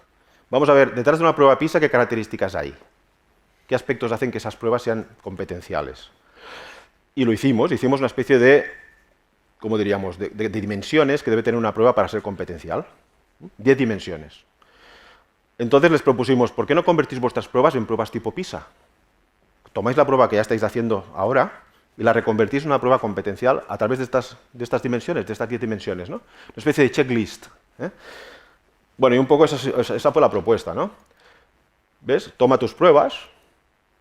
Vamos a ver, detrás de una prueba PISA, ¿qué características hay? ¿Qué aspectos hacen que esas pruebas sean competenciales? Y lo hicimos una especie de, ¿cómo diríamos?, de dimensiones que debe tener una prueba para ser competencial. 10 dimensiones. Entonces les propusimos, ¿por qué no convertís vuestras pruebas en pruebas tipo PISA? Tomáis la prueba que ya estáis haciendo ahora, y la reconvertís en una prueba competencial a través de estas dimensiones, de estas 10 dimensiones, ¿no? Una especie de checklist. Bueno, y un poco esa fue la propuesta, ¿no? ¿Ves? Toma tus pruebas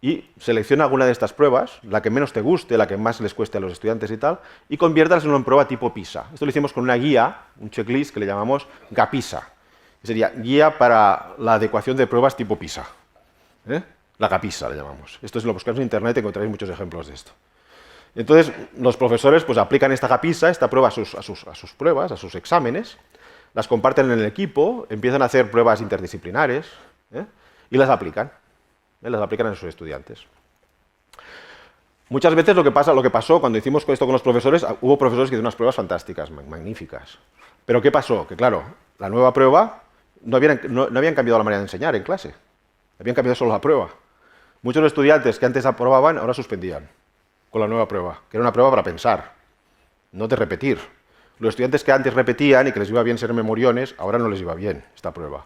y selecciona alguna de estas pruebas, la que menos te guste, la que más les cueste a los estudiantes y tal, y conviértalas en una prueba tipo PISA. Esto lo hicimos con una guía, un checklist que le llamamos GAPISA. Sería guía para la adecuación de pruebas tipo PISA. La GAPISA le llamamos. Esto si lo buscáis en internet encontraréis muchos ejemplos de esto. Entonces, los profesores pues aplican esta GAPISA, esta prueba a sus pruebas, a sus exámenes, las comparten en el equipo, empiezan a hacer pruebas interdisciplinares y las aplican. Las aplican a sus estudiantes. Muchas veces lo que pasó cuando hicimos esto con los profesores, hubo profesores que hicieron unas pruebas fantásticas, magníficas. Pero ¿qué pasó? Que claro, la nueva prueba no habían cambiado la manera de enseñar en clase. Habían cambiado solo la prueba. Muchos estudiantes que antes aprobaban, ahora suspendían con la nueva prueba, que era una prueba para pensar, no de repetir. Los estudiantes que antes repetían y que les iba bien ser memoriones, ahora no les iba bien esta prueba.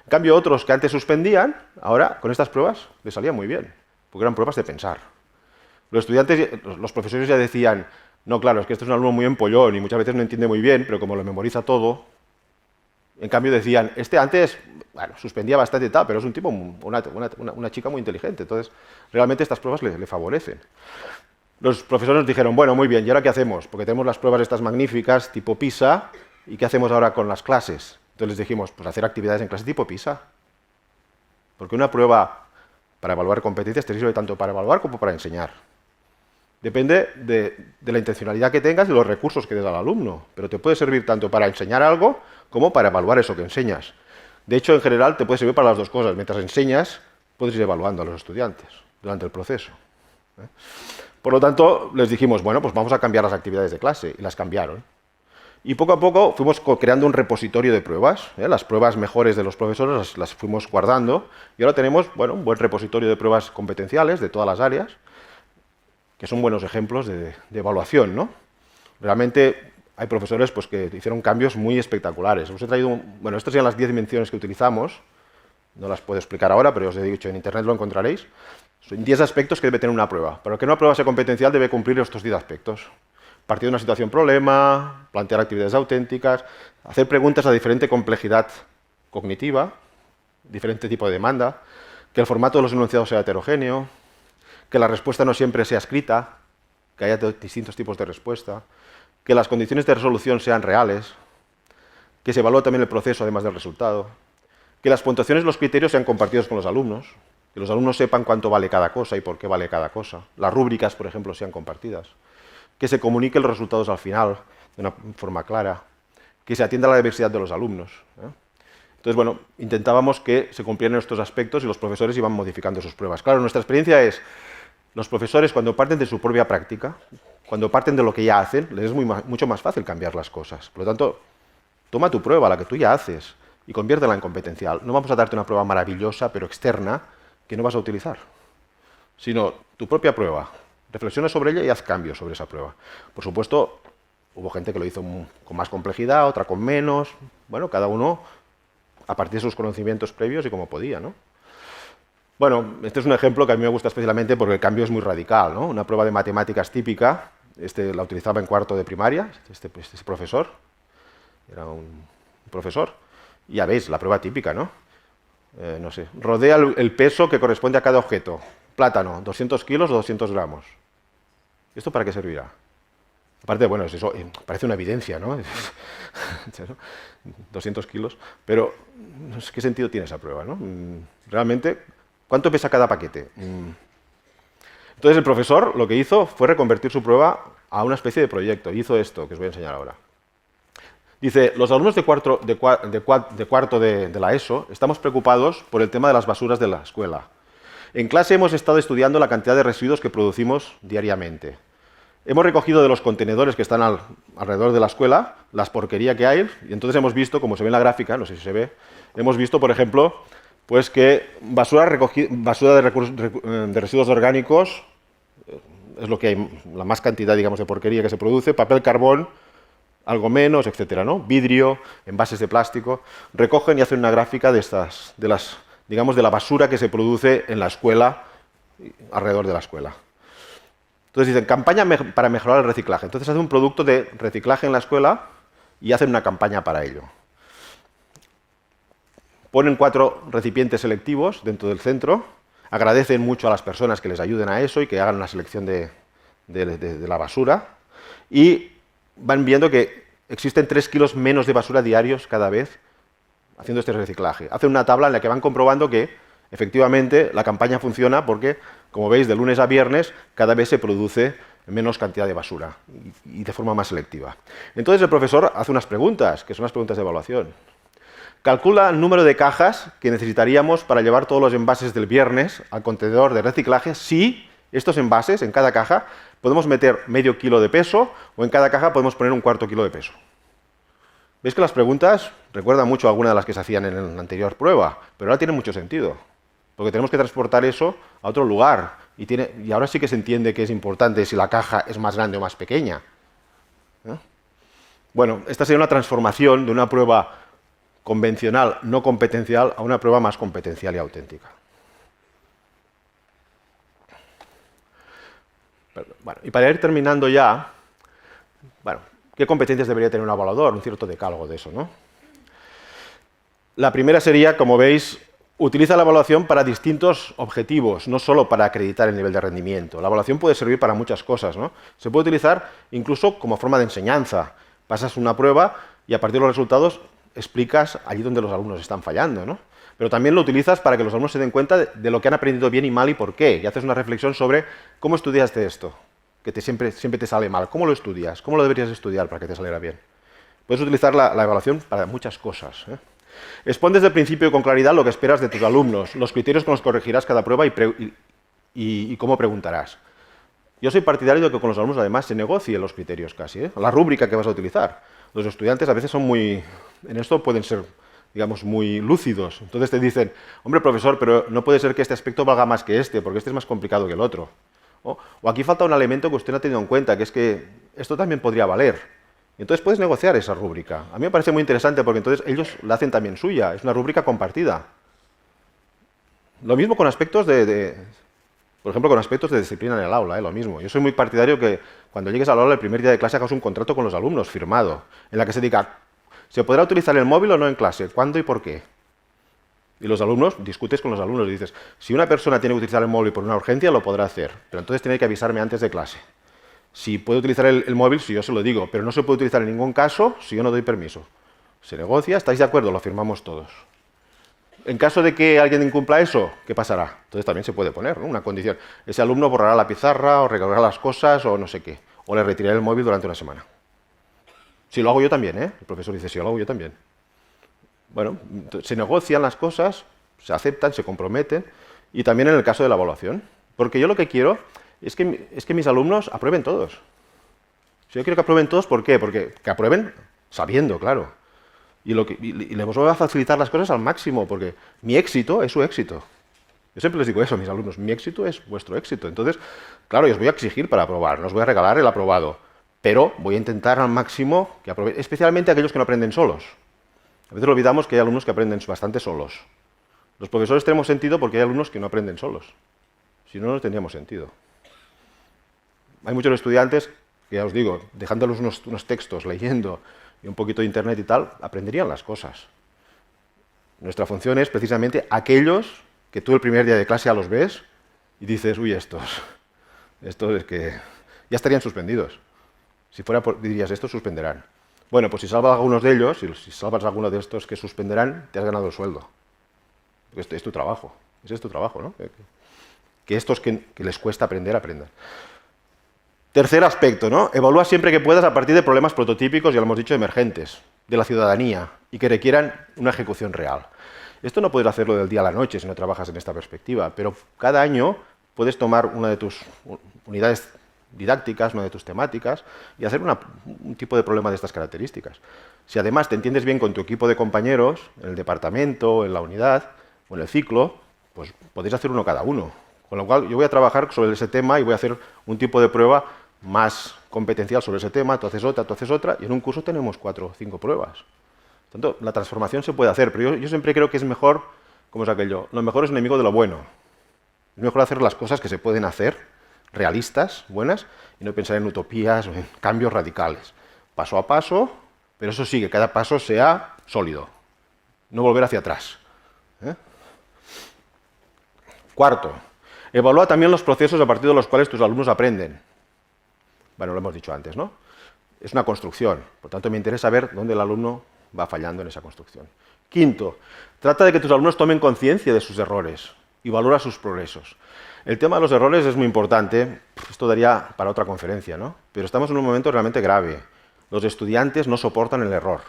En cambio, otros que antes suspendían, ahora con estas pruebas les salía muy bien, porque eran pruebas de pensar. Los estudiantes, los profesores ya decían, no, claro, es que este es un alumno muy empollón y muchas veces no entiende muy bien, pero como lo memoriza todo, en cambio decían, este antes, bueno, suspendía bastante y tal, pero es un tipo, una chica muy inteligente, entonces realmente estas pruebas le favorecen. Los profesores nos dijeron, bueno, muy bien, ¿y ahora qué hacemos? Porque tenemos las pruebas estas magníficas, tipo PISA, ¿y qué hacemos ahora con las clases? Entonces les dijimos, pues hacer actividades en clase tipo PISA. Porque una prueba para evaluar competencias te sirve tanto para evaluar como para enseñar. Depende de la intencionalidad que tengas y los recursos que des al alumno, pero te puede servir tanto para enseñar algo como para evaluar eso que enseñas. De hecho, en general, te puede servir para las dos cosas. Mientras enseñas, puedes ir evaluando a los estudiantes durante el proceso. Por lo tanto, les dijimos, bueno, pues vamos a cambiar las actividades de clase, y las cambiaron. Y poco a poco fuimos creando un repositorio de pruebas. Las pruebas mejores de los profesores las fuimos guardando, y ahora tenemos, bueno, un buen repositorio de pruebas competenciales de todas las áreas, que son buenos ejemplos de evaluación, ¿no? Realmente hay profesores pues, que hicieron cambios muy espectaculares. Os he traído, bueno, estas son las 10 dimensiones que utilizamos, no las puedo explicar ahora, pero os he dicho, en internet lo encontraréis. Son 10 aspectos que debe tener una prueba. Para que una prueba sea competencial debe cumplir estos 10 aspectos. Partir de una situación problema, plantear actividades auténticas, hacer preguntas a diferente complejidad cognitiva, diferente tipo de demanda, que el formato de los enunciados sea heterogéneo, que la respuesta no siempre sea escrita, que haya distintos tipos de respuesta, que las condiciones de resolución sean reales, que se evalúe también el proceso además del resultado, que las puntuaciones y los criterios sean compartidos con los alumnos, que los alumnos sepan cuánto vale cada cosa y por qué vale cada cosa, las rúbricas, por ejemplo, sean compartidas, que se comuniquen los resultados al final de una forma clara, que se atienda a la diversidad de los alumnos. Entonces, bueno, intentábamos que se cumplieran estos aspectos y los profesores iban modificando sus pruebas. Claro, nuestra experiencia es, los profesores cuando parten de su propia práctica, cuando parten de lo que ya hacen, les es mucho más fácil cambiar las cosas. Por lo tanto, toma tu prueba, la que tú ya haces, y conviértela en competencial. No vamos a darte una prueba maravillosa, pero externa, que no vas a utilizar, sino tu propia prueba. Reflexiona sobre ella y haz cambios sobre esa prueba. Por supuesto, hubo gente que lo hizo con más complejidad, otra con menos. Bueno, cada uno a partir de sus conocimientos previos y como podía, ¿no? Bueno, este es un ejemplo que a mí me gusta especialmente porque el cambio es muy radical, ¿no? Una prueba de matemáticas típica, la utilizaba en cuarto de primaria, este profesor, era un profesor, y ya veis, la prueba típica, ¿no? No sé, rodea el peso que corresponde a cada objeto. Plátano, 200 kilos o 200 gramos. ¿Esto para qué servirá? Aparte, bueno, eso parece una evidencia, ¿no? 200 kilos, pero ¿qué sentido tiene esa prueba, no? Realmente, ¿cuánto pesa cada paquete? Entonces el profesor lo que hizo fue reconvertir su prueba a una especie de proyecto. Hizo esto, que os voy a enseñar ahora. Dice, los alumnos de cuarto de la ESO estamos preocupados por el tema de las basuras de la escuela. En clase hemos estado estudiando la cantidad de residuos que producimos diariamente. Hemos recogido de los contenedores que están alrededor de la escuela las porquerías que hay, y entonces hemos visto, como se ve en la gráfica, no sé si se ve, hemos visto, por ejemplo, pues que basura de residuos orgánicos es lo que hay, la más cantidad, digamos, de porquería que se produce, papel, carbón, algo menos, etcétera, ¿no? Vidrio, envases de plástico. Recogen y hacen una gráfica de la basura que se produce en la escuela, alrededor de la escuela. Entonces dicen, campaña para mejorar el reciclaje. Entonces hacen un producto de reciclaje en la escuela y hacen una campaña para ello. Ponen 4 recipientes selectivos dentro del centro, agradecen mucho a las personas que les ayuden a eso y que hagan una selección de la basura, y van viendo que existen 3 kilos menos de basura diarios cada vez haciendo este reciclaje. Hacen una tabla en la que van comprobando que efectivamente la campaña funciona porque, como veis, de lunes a viernes cada vez se produce menos cantidad de basura y de forma más selectiva. Entonces el profesor hace unas preguntas, que son las preguntas de evaluación. Calcula el número de cajas que necesitaríamos para llevar todos los envases del viernes al contenedor de reciclaje si estos envases, en cada caja, podemos meter medio kilo de peso o en cada caja podemos poner un cuarto kilo de peso. ¿Veis que las preguntas recuerdan mucho a algunas de las que se hacían en la anterior prueba? Pero ahora tienen mucho sentido, porque tenemos que transportar eso a otro lugar y ahora sí que se entiende que es importante si la caja es más grande o más pequeña. Bueno, esta sería una transformación de una prueba convencional, no competencial, a una prueba más competencial y auténtica. Bueno, y para ir terminando ya, bueno, ¿qué competencias debería tener un evaluador? Un cierto decálogo de eso, ¿no? La primera sería, como veis, utiliza la evaluación para distintos objetivos, no solo para acreditar el nivel de rendimiento. La evaluación puede servir para muchas cosas, ¿no? Se puede utilizar incluso como forma de enseñanza. Pasas una prueba y a partir de los resultados explicas allí donde los alumnos están fallando, ¿no? Pero también lo utilizas para que los alumnos se den cuenta de lo que han aprendido bien y mal y por qué. Y haces una reflexión sobre cómo estudiaste esto, que siempre te sale mal. ¿Cómo lo estudias? ¿Cómo lo deberías estudiar para que te saliera bien? Puedes utilizar la evaluación para muchas cosas, ¿eh? Expon desde el principio y con claridad lo que esperas de tus alumnos, los criterios con los que corregirás cada prueba y cómo preguntarás. Yo soy partidario de que con los alumnos además se negocien los criterios casi, ¿eh? La rúbrica que vas a utilizar. Los estudiantes a veces son muy... En esto pueden ser, digamos, muy lúcidos. Entonces te dicen, hombre, profesor, pero no puede ser que este aspecto valga más que este, porque este es más complicado que el otro. O aquí falta un elemento que usted no ha tenido en cuenta, que es que esto también podría valer. Y entonces puedes negociar esa rúbrica. A mí me parece muy interesante porque entonces ellos la hacen también suya. Es una rúbrica compartida. Lo mismo con aspectos por ejemplo, con aspectos de disciplina en el aula, lo mismo. Yo soy muy partidario que cuando llegues al aula el primer día de clase hagas un contrato con los alumnos firmado, en la que se diga, ¿se podrá utilizar el móvil o no en clase? ¿Cuándo y por qué? Y los alumnos, discutes con los alumnos y dices, si una persona tiene que utilizar el móvil por una urgencia, lo podrá hacer, pero entonces tiene que avisarme antes de clase. Si puede utilizar el móvil, si yo se lo digo, pero no se puede utilizar en ningún caso si yo no doy permiso. Se negocia, ¿estáis de acuerdo? Lo firmamos todos. En caso de que alguien incumpla eso, ¿qué pasará? Entonces también se puede poner, ¿no?, una condición. Ese alumno borrará la pizarra o recargará las cosas o no sé qué. O le retiraré el móvil durante una semana. Si lo hago yo también, ¿eh? El profesor dice, si lo hago yo también. Bueno, se negocian las cosas, se aceptan, se comprometen, y también en el caso de la evaluación. Porque yo lo que quiero es que mis alumnos aprueben todos. Si yo quiero que aprueben todos, ¿por qué? Porque que aprueben sabiendo, claro. Y les voy a facilitar las cosas al máximo, porque mi éxito es su éxito. Yo siempre les digo eso a mis alumnos, mi éxito es vuestro éxito. Entonces, claro, yo os voy a exigir para aprobar, no os voy a regalar el aprobado, pero voy a intentar al máximo que aprueben, especialmente aquellos que no aprenden solos. A veces olvidamos que hay alumnos que aprenden bastante solos. Los profesores tenemos sentido porque hay alumnos que no aprenden solos. Si no, no tendríamos sentido. Hay muchos estudiantes que, ya os digo, dejándolos unos textos, leyendo y un poquito de internet y tal, aprenderían las cosas. Nuestra función es precisamente aquellos que tú el primer día de clase ya los ves y dices, uy, estos es que ya estarían suspendidos. Si fuera dirías, estos suspenderán. Bueno, pues si salvas a algunos de ellos, si salvas a alguno de estos que suspenderán, te has ganado el sueldo. Porque este es tu trabajo. Ese es tu trabajo, ¿no? Que estos que les cuesta aprender, aprendan. Tercer aspecto, ¿no? Evalúa siempre que puedas a partir de problemas prototípicos, ya lo hemos dicho, emergentes, de la ciudadanía y que requieran una ejecución real. Esto no puedes hacerlo del día a la noche si no trabajas en esta perspectiva, pero cada año puedes tomar una de tus unidades didácticas, una de tus temáticas y hacer un tipo de problema de estas características. Si además te entiendes bien con tu equipo de compañeros, en el departamento, en la unidad o en el ciclo, pues podéis hacer uno cada uno. Con lo cual yo voy a trabajar sobre ese tema y voy a hacer un tipo de prueba más competencial sobre ese tema, tú haces otra, y en un curso tenemos 4 o 5 pruebas. Por tanto, la transformación se puede hacer, pero yo siempre creo que es mejor, como es aquello, lo mejor es enemigo de lo bueno. Es mejor hacer las cosas que se pueden hacer, realistas, buenas, y no pensar en utopías o en cambios radicales. Paso a paso, pero eso sí, que cada paso sea sólido, no volver hacia atrás. Cuarto, evalúa también los procesos a partir de los cuales tus alumnos aprenden. Bueno, lo hemos dicho antes, ¿no? Es una construcción, por tanto me interesa ver dónde el alumno va fallando en esa construcción. Quinto, trata de que tus alumnos tomen conciencia de sus errores y valora sus progresos. El tema de los errores es muy importante, esto daría para otra conferencia, ¿no? Pero estamos en un momento realmente grave. Los estudiantes no soportan el error,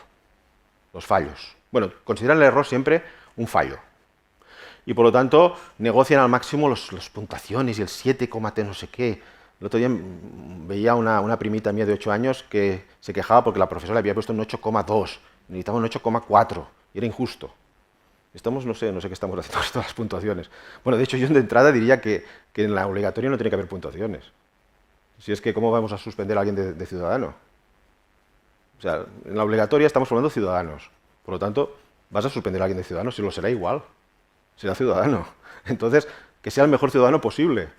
los fallos. Bueno, consideran el error siempre un fallo. Y por lo tanto, negocian al máximo las puntuaciones y el 7, no sé qué. El otro día veía una primita mía de 8 años que se quejaba porque la profesora le había puesto un 8,2, necesitaba un 8,4 y era injusto. Estamos, no sé qué estamos haciendo con todas las puntuaciones. Bueno, de hecho, yo de entrada diría que en la obligatoria no tiene que haber puntuaciones. Si es que, ¿cómo vamos a suspender a alguien de ciudadano? O sea, en la obligatoria estamos formando ciudadanos. Por lo tanto, vas a suspender a alguien de ciudadano, si lo será igual. Será ciudadano. Entonces, que sea el mejor ciudadano posible.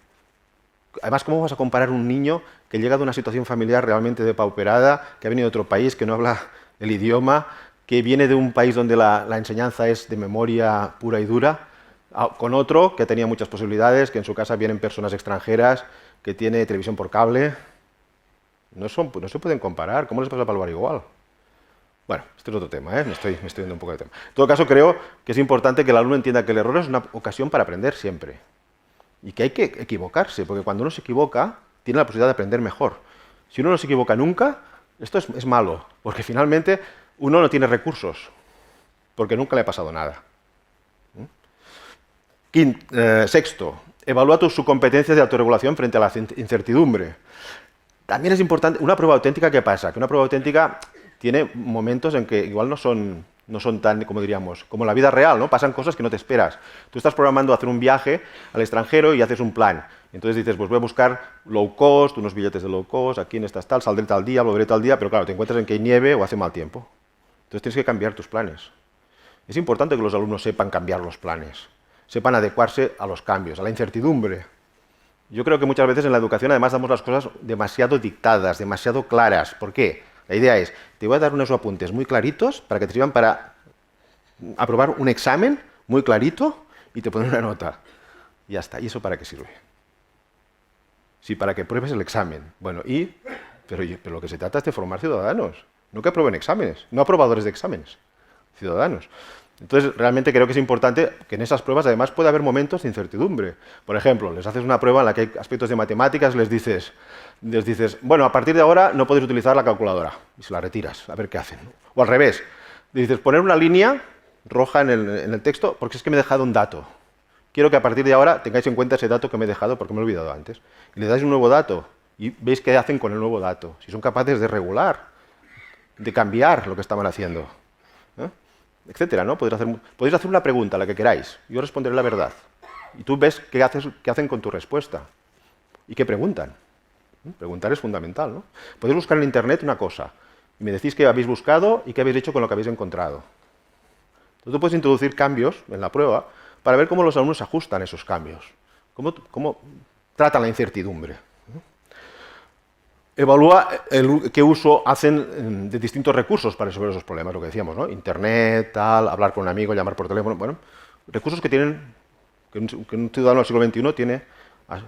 Además, ¿cómo vas a comparar un niño que llega de una situación familiar realmente depauperada, que ha venido de otro país, que no habla el idioma, que viene de un país donde la enseñanza es de memoria pura y dura, con otro que tenía muchas posibilidades, que en su casa vienen personas extranjeras, que tiene televisión por cable? No se pueden comparar. ¿Cómo les vas a evaluar igual? Bueno, este es otro tema, ¿eh? Me estoy yendo un poco de tema. En todo caso, creo que es importante que el alumno entienda que el error es una ocasión para aprender siempre. Y que hay que equivocarse, porque cuando uno se equivoca, tiene la posibilidad de aprender mejor. Si uno no se equivoca nunca, esto es malo, porque finalmente uno no tiene recursos, porque nunca le ha pasado nada. Sexto, evalúa su competencia de autorregulación frente a la incertidumbre. También es importante, una prueba auténtica, ¿qué pasa? Que una prueba auténtica tiene momentos en que igual no son tan, como diríamos, como la vida real, ¿no? Pasan cosas que no te esperas. Tú estás programando hacer un viaje al extranjero y haces un plan. Entonces dices, pues voy a buscar low cost, unos billetes de low cost, aquí en estas tal, saldré tal día, volveré tal día, pero claro, te encuentras en que hay nieve o hace mal tiempo. Entonces tienes que cambiar tus planes. Es importante que los alumnos sepan cambiar los planes, sepan adecuarse a los cambios, a la incertidumbre. Yo creo que muchas veces en la educación además damos las cosas demasiado dictadas, demasiado claras. ¿Por qué? La idea es, te voy a dar unos apuntes muy claritos para que te sirvan para aprobar un examen muy clarito y te ponen una nota. Y ya está. ¿Y eso para qué sirve? Sí, para que pruebes el examen. Bueno, pero lo que se trata es de formar ciudadanos, no que aprueben exámenes, no aprobadores de exámenes, ciudadanos. Entonces, realmente creo que es importante que en esas pruebas además pueda haber momentos de incertidumbre. Por ejemplo, les haces una prueba en la que hay aspectos de matemáticas, les dices, bueno, a partir de ahora no podéis utilizar la calculadora, y se la retiras, a ver qué hacen. O al revés, le dices, poner una línea roja en el texto porque es que me he dejado un dato. Quiero que a partir de ahora tengáis en cuenta ese dato que me he dejado porque me he olvidado antes. Y le dais un nuevo dato y veis qué hacen con el nuevo dato. Si son capaces de regular, de cambiar lo que estaban haciendo, etcétera, ¿no? Podéis hacer una pregunta, la que queráis. Yo responderé la verdad. Y tú ves qué hacen con tu respuesta. ¿Y qué preguntan? Preguntar es fundamental, ¿no? Podéis buscar en Internet una cosa y me decís qué habéis buscado y qué habéis hecho con lo que habéis encontrado. Entonces tú puedes introducir cambios en la prueba para ver cómo los alumnos ajustan esos cambios, cómo tratan la incertidumbre. Evalúa qué uso hacen de distintos recursos para resolver esos problemas, lo que decíamos, ¿no? Internet, tal, hablar con un amigo, llamar por teléfono, bueno, recursos que un ciudadano del siglo XXI tiene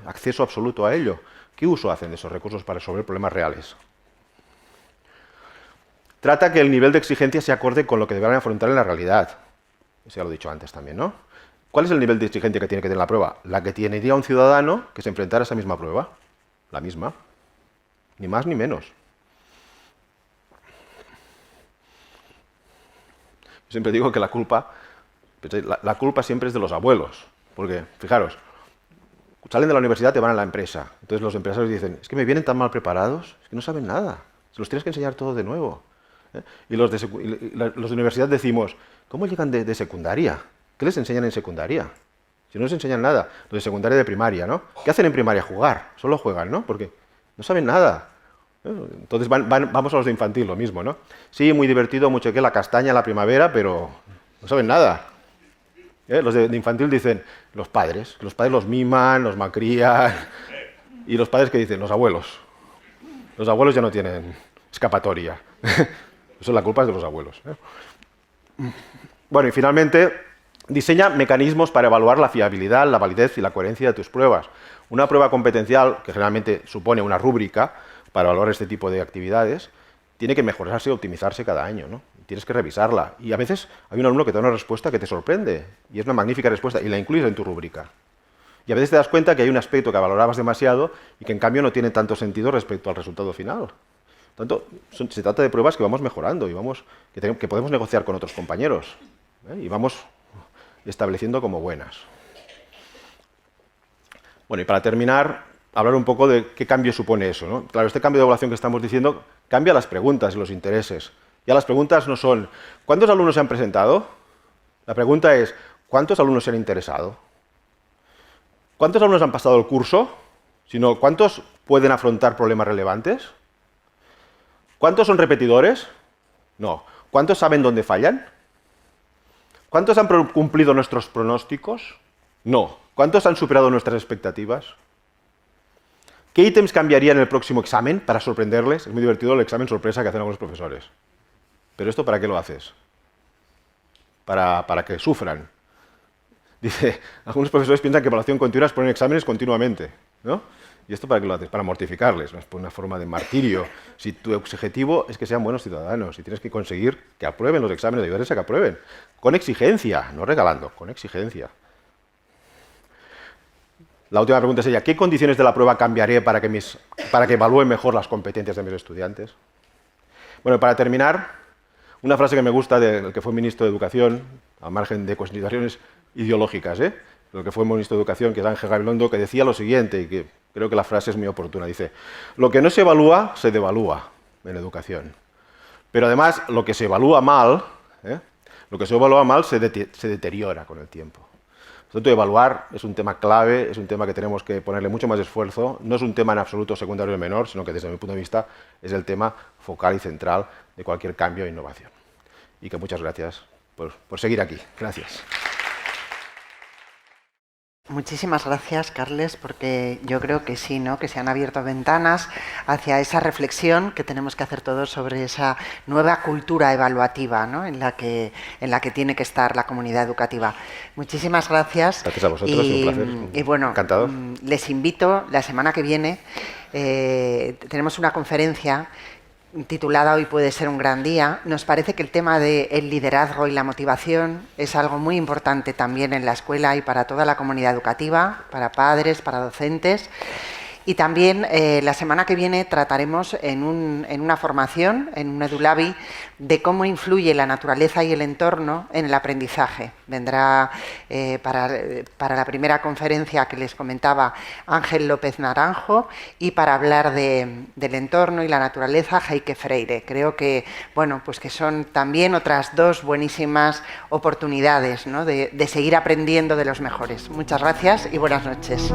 acceso absoluto a ello. ¿Qué uso hacen de esos recursos para resolver problemas reales? Trata que el nivel de exigencia se acorde con lo que deberán afrontar en la realidad. Eso ya lo he dicho antes también, ¿no? ¿Cuál es el nivel de exigencia que tiene que tener la prueba? La que tendría un ciudadano que se enfrentara a esa misma prueba. La misma. Ni más ni menos. Yo siempre digo que la culpa siempre es de los abuelos. Porque, fijaros, salen de la universidad, te van a la empresa. Entonces los empresarios dicen, es que me vienen tan mal preparados, es que no saben nada. Se los tienes que enseñar todo de nuevo. Y los de universidad decimos, ¿cómo llegan de secundaria? ¿Qué les enseñan en secundaria? Si no les enseñan nada. Los de secundaria de primaria, ¿no? ¿Qué hacen en primaria? Jugar. Solo juegan, ¿no? Porque no saben nada. Entonces vamos a los de infantil, lo mismo, ¿no? Sí, muy divertido, mucho que la castaña, la primavera, pero no saben nada. Los de infantil dicen, los padres los miman, los malcrían. Y los padres que dicen, los abuelos. Los abuelos ya no tienen escapatoria. Eso la culpa es de los abuelos. Bueno, y finalmente, diseña mecanismos para evaluar la fiabilidad, la validez y la coherencia de tus pruebas. Una prueba competencial, que generalmente supone una rúbrica para evaluar este tipo de actividades, tiene que mejorarse y optimizarse cada año, ¿no? Tienes que revisarla. Y a veces hay un alumno que te da una respuesta que te sorprende, y es una magnífica respuesta, y la incluyes en tu rúbrica. Y a veces te das cuenta que hay un aspecto que valorabas demasiado y que en cambio no tiene tanto sentido respecto al resultado final. Por tanto, se trata de pruebas que vamos mejorando y que podemos negociar con otros compañeros, y vamos estableciendo como buenas. Bueno, y para terminar, hablar un poco de qué cambio supone eso, ¿no? Claro, este cambio de evaluación que estamos diciendo cambia las preguntas y los intereses. Ya las preguntas no son ¿cuántos alumnos se han presentado? La pregunta es ¿cuántos alumnos se han interesado? ¿Cuántos alumnos han pasado el curso? Sino ¿cuántos pueden afrontar problemas relevantes? ¿Cuántos son repetidores? No. ¿Cuántos saben dónde fallan? ¿Cuántos han cumplido nuestros pronósticos? No. ¿Cuántos han superado nuestras expectativas? ¿Qué ítems cambiaría en el próximo examen para sorprenderles? Es muy divertido el examen sorpresa que hacen algunos profesores. ¿Pero esto para qué lo haces? Para que sufran. Dice, algunos profesores piensan que evaluación continua es poner exámenes continuamente, ¿no? ¿Y esto para qué lo haces? Para mortificarles, no es por una forma de martirio. Si tu objetivo es que sean buenos ciudadanos y tienes que conseguir que aprueben los exámenes, ayudarles a que aprueben. Con exigencia, no regalando, con exigencia. La última pregunta sería, ¿qué condiciones de la prueba cambiaré para que evalúen mejor las competencias de mis estudiantes? Bueno, para terminar, una frase que me gusta del que fue ministro de Educación, al margen de consideraciones ideológicas, el que fue ministro de Educación, que es Ángel Gabilondo, que decía lo siguiente, y que creo que la frase es muy oportuna, dice, lo que no se evalúa, se devalúa en educación. Pero además, lo que se evalúa mal, se deteriora con el tiempo. Por tanto, evaluar es un tema clave, es un tema que tenemos que ponerle mucho más esfuerzo, no es un tema en absoluto secundario o menor, sino que desde mi punto de vista es el tema focal y central de cualquier cambio e innovación. Y que muchas gracias por seguir aquí. Gracias. Muchísimas gracias, Carles, porque yo creo que sí, ¿no? Que se han abierto ventanas hacia esa reflexión que tenemos que hacer todos sobre esa nueva cultura evaluativa, ¿no? en la que tiene que estar la comunidad educativa. Muchísimas gracias. Gracias a vosotros, un placer. Y bueno, encantado. Les invito, la semana que viene tenemos una conferencia titulada Hoy puede ser un gran día. Nos parece que el tema del liderazgo y la motivación es algo muy importante también en la escuela y para toda la comunidad educativa, para padres, para docentes. Y también la semana que viene trataremos en una formación, en un EduLabi, de cómo influye la naturaleza y el entorno en el aprendizaje. Vendrá para la primera conferencia que les comentaba Ángel López Naranjo y para hablar del entorno y la naturaleza Heike Freire. Creo que, bueno, pues que son también otras dos buenísimas oportunidades, ¿no? de seguir aprendiendo de los mejores. Muchas gracias y buenas noches.